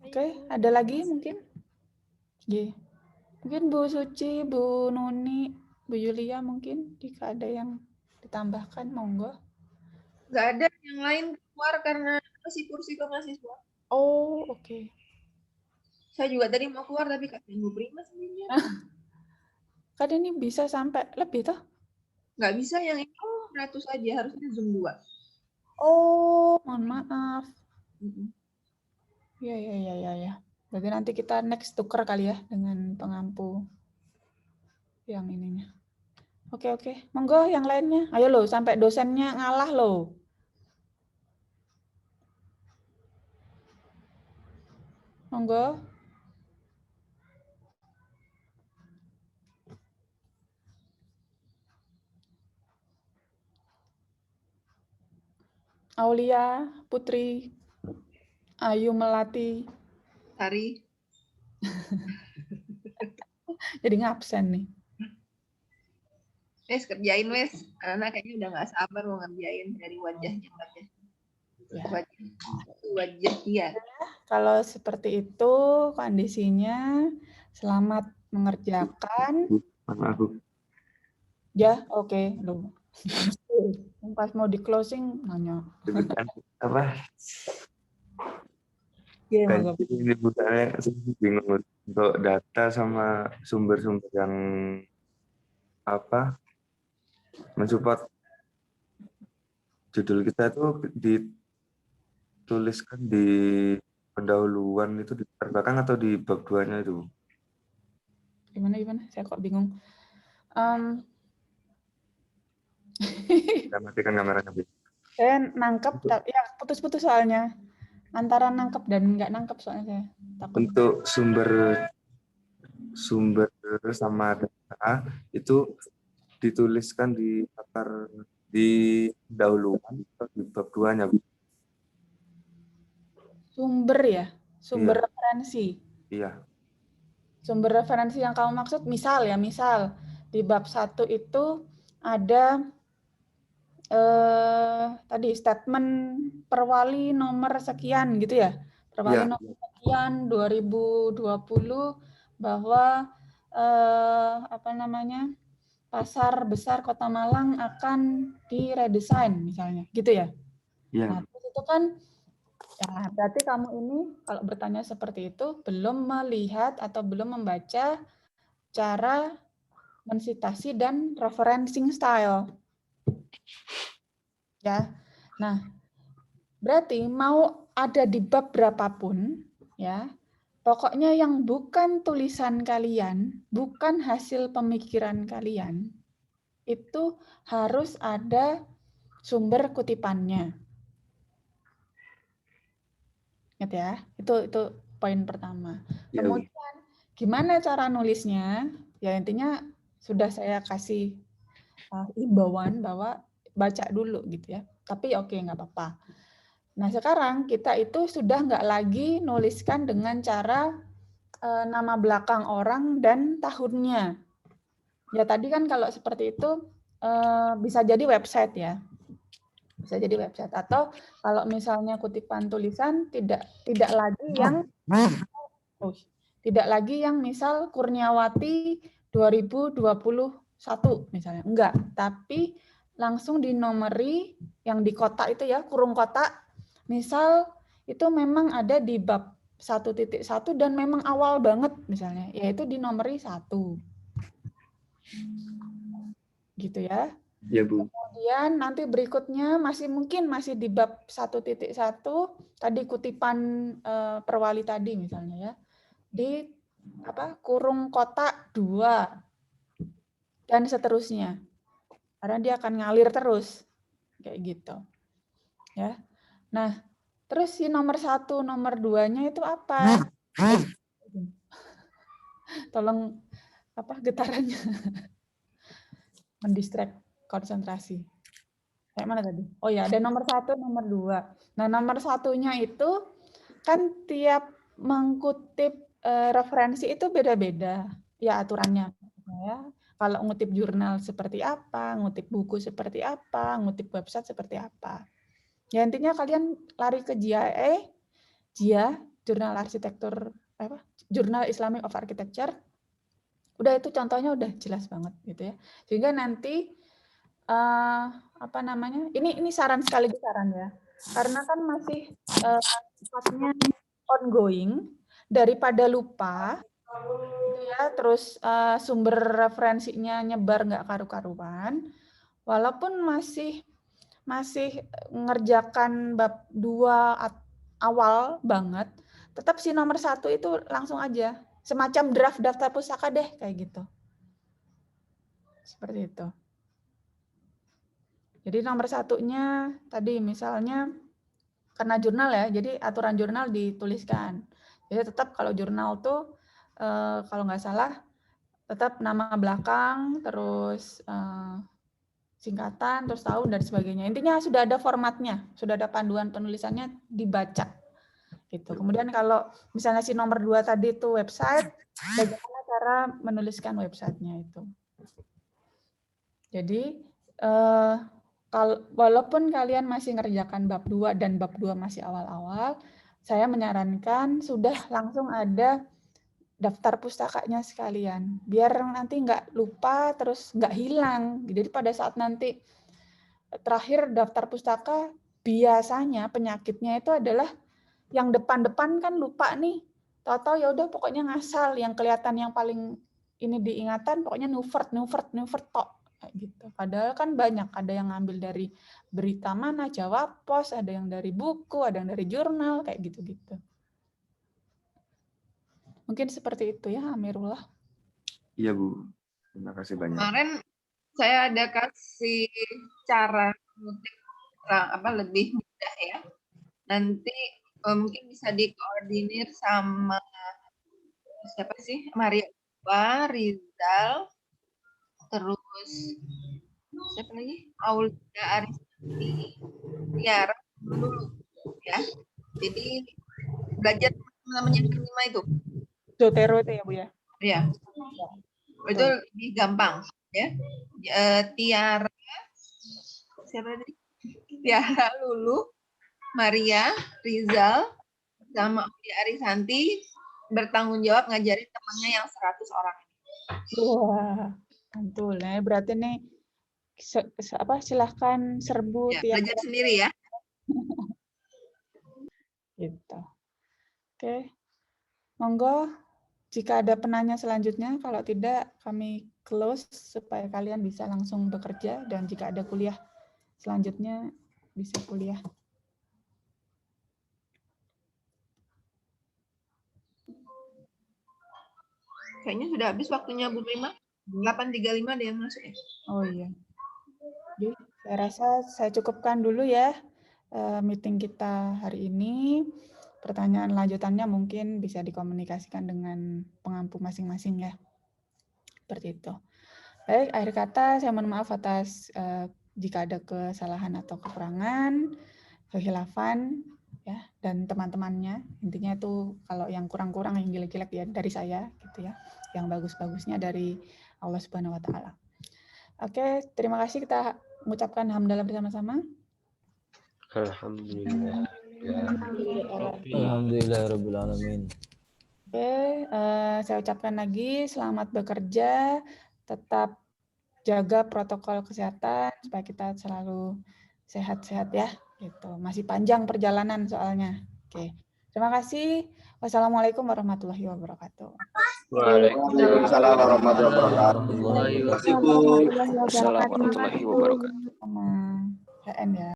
Oke, ada lagi mungkin? Iya. Mungkin Bu Suci, Bu Nuni, Bu Yulia mungkin jika ada yang ditambahkan, monggo. Nggak ada yang lain keluar karena masih kursi ke mahasiswa. Oh, oke. Saya juga tadi mau keluar tapi katanya Bu Prima sendirian. Kan ini bisa sampai lebih toh? Nggak bisa, yang ini 100 aja, harusnya Zoom 2. Oh, mohon maaf. Ya. Berarti nanti kita next tuker kali ya dengan pengampu yang ininya. Oke. Monggo yang lainnya. Ayo loh, sampai dosennya ngalah loh. Monggo. Aulia, Putri, Ayu Melati. Sari. Jadi ngabsen nih. Wes, kerjain wes. Anak kayaknya udah nggak sabar mau ngerjain dari wajahnya. Ya. Wajah dia. Kalau seperti itu kondisinya, selamat mengerjakan. Maaf. Ya, oke. Loh. Pas mau di closing nanya. Apa? Gimana? Ini budaya bingung untuk data sama sumber-sumber yang apa mensupport judul kita itu dituliskan di pendahuluan itu di belakang atau di bab 2-nya itu? Gimana? Saya kok bingung. Kita matikan kameranya. Saya nangkep, ya putus-putus soalnya. Antara nangkep dan nggak nangkep soalnya saya takut. Untuk sumber sama data itu dituliskan di pendahuluan atau di bab 2-nya. Sumber ya? Sumber Iya. referensi? Iya. Sumber referensi yang kamu maksud misal di bab 1 itu ada tadi statement perwali nomor sekian gitu ya. Perwali nomor sekian 2020 bahwa Pasar Besar Kota Malang akan diredesain misalnya, gitu ya. Iya. Nah, terus itu kan ya berarti kamu ini kalau bertanya seperti itu belum melihat atau belum membaca cara mensitasi dan referencing style. Ya. Nah, berarti mau ada di bab berapapun ya, pokoknya yang bukan tulisan kalian, bukan hasil pemikiran kalian, itu harus ada sumber kutipannya. Ingat ya, itu poin pertama. Kemudian gimana cara nulisnya? Ya intinya sudah saya kasih imbauan bahwa baca dulu gitu ya. Tapi oke, nggak apa-apa. Nah sekarang kita itu sudah nggak lagi nuliskan dengan cara nama belakang orang dan tahunnya. Ya tadi kan kalau seperti itu bisa jadi website ya. Bisa jadi website, atau kalau misalnya kutipan tulisan tidak lagi yang misal Kurniawati 2021 misalnya, enggak, tapi langsung dinomori yang di kotak itu ya, kurung kotak, misal itu memang ada di bab 1.1 dan memang awal banget misalnya, yaitu dinomori 1 gitu ya. Ya, Bu. Kemudian nanti berikutnya mungkin masih di bab 1.1 tadi kutipan perwali tadi misalnya ya. Di kurung kotak 2 dan seterusnya. Karena dia akan ngalir terus kayak gitu. Ya. Nah, terus si nomor 1, nomor 2-nya itu apa? Tolong getarannya mendistract konsentrasi. Kayak mana tadi? Oh ya, ada nomor 1, nomor 2. Nah, nomor 1-nya itu kan tiap mengutip referensi itu beda-beda ya aturannya. Ya. Kalau ngutip jurnal seperti apa, ngutip buku seperti apa, ngutip website seperti apa. Ya intinya kalian lari ke JIA, Jurnal Arsitektur Jurnal Islamic of Architecture. Udah itu contohnya udah jelas banget gitu ya. Sehingga nanti ini saran sekaligus saran ya. Karena kan masih sifatnya ongoing, daripada lupa ya, terus sumber referensinya nyebar nggak karu-karuan, walaupun masih ngerjakan bab 2 awal banget, tetap si nomor 1 itu langsung aja semacam draft daftar pustaka deh kayak gitu. Seperti itu. Jadi nomor 1-nya tadi misalnya karena jurnal ya, jadi aturan jurnal dituliskan. Jadi tetap kalau jurnal tuh kalau nggak salah tetap nama belakang, terus singkatan, terus tahun dan sebagainya. Intinya sudah ada formatnya, sudah ada panduan penulisannya dibaca. Gitu. Kemudian kalau misalnya si nomor 2 tadi itu website, bagaimana cara menuliskan websitenya itu. Jadi walaupun kalian masih ngerjakan bab 2 dan bab 2 masih awal-awal, saya menyarankan sudah langsung ada daftar pustakanya sekalian. Biar nanti nggak lupa, terus nggak hilang. Jadi pada saat nanti terakhir daftar pustaka, biasanya penyakitnya itu adalah yang depan-depan kan lupa nih. Tahu-tahu ya udah pokoknya ngasal, yang kelihatan yang paling ini diingatan pokoknya nuvert tok. Gitu. Padahal kan banyak, ada yang ngambil dari berita mana, Jawab Pos, ada yang dari buku, ada yang dari jurnal, kayak gitu-gitu. Mungkin seperti itu ya, Amirullah. Iya, Bu. Terima kasih banyak. Kemarin saya ada kasih cara lebih mudah ya. Nanti mungkin bisa dikoordinir sama siapa sih? Maria Rizal, terus siapa lagi? Aulia Arisanti, Tiara dulu ya. Jadi belajar namanya kelima itu. Zotero itu ya, Bu ya? Iya. Itu lebih gampang ya. Tiara, siapa tadi? Tiara, Lulu, Maria, Rizal, sama Aulia Arisanti bertanggung jawab ngajarin temannya yang 100 orang. Wah, mantul. Nah, berarti nih silahkan serbu ya, tiap belajar sendiri ya. Gitu. Oke. Monggo jika ada penanya selanjutnya, kalau tidak kami close supaya kalian bisa langsung bekerja, dan jika ada kuliah selanjutnya bisa kuliah. Kayaknya sudah habis waktunya Bu Prima. 8.35 ada yang masuk ya. Oh iya. Jadi saya rasa saya cukupkan dulu ya meeting kita hari ini. Pertanyaan lanjutannya mungkin bisa dikomunikasikan dengan pengampu masing-masing ya. Seperti itu. Baik, akhir kata saya mohon maaf atas jika ada kesalahan atau kekurangan, kehilafan ya, dan teman-temannya. Intinya itu kalau yang kurang-kurang, yang jelek-jelek ya dari saya gitu ya. Yang bagus-bagusnya dari Allah Subhanahu wa taala. Oke, terima kasih, kita mengucapkan hamdalah bersama-sama. Alhamdulillah. Alhamdulillahirabbil alamin. Oke, saya ucapkan lagi selamat bekerja, tetap jaga protokol kesehatan supaya kita selalu sehat-sehat ya. Gitu. Masih panjang perjalanan soalnya. Oke. Terima kasih. Wassalamualaikum warahmatullahi wabarakatuh. Waalaikumsalam warahmatullahi wabarakatuh. Terima kasih, Bu. Warahmatullahi wabarakatuh. Assalamualaikum warahmatullahi wabarakatuh. Sama HN ya.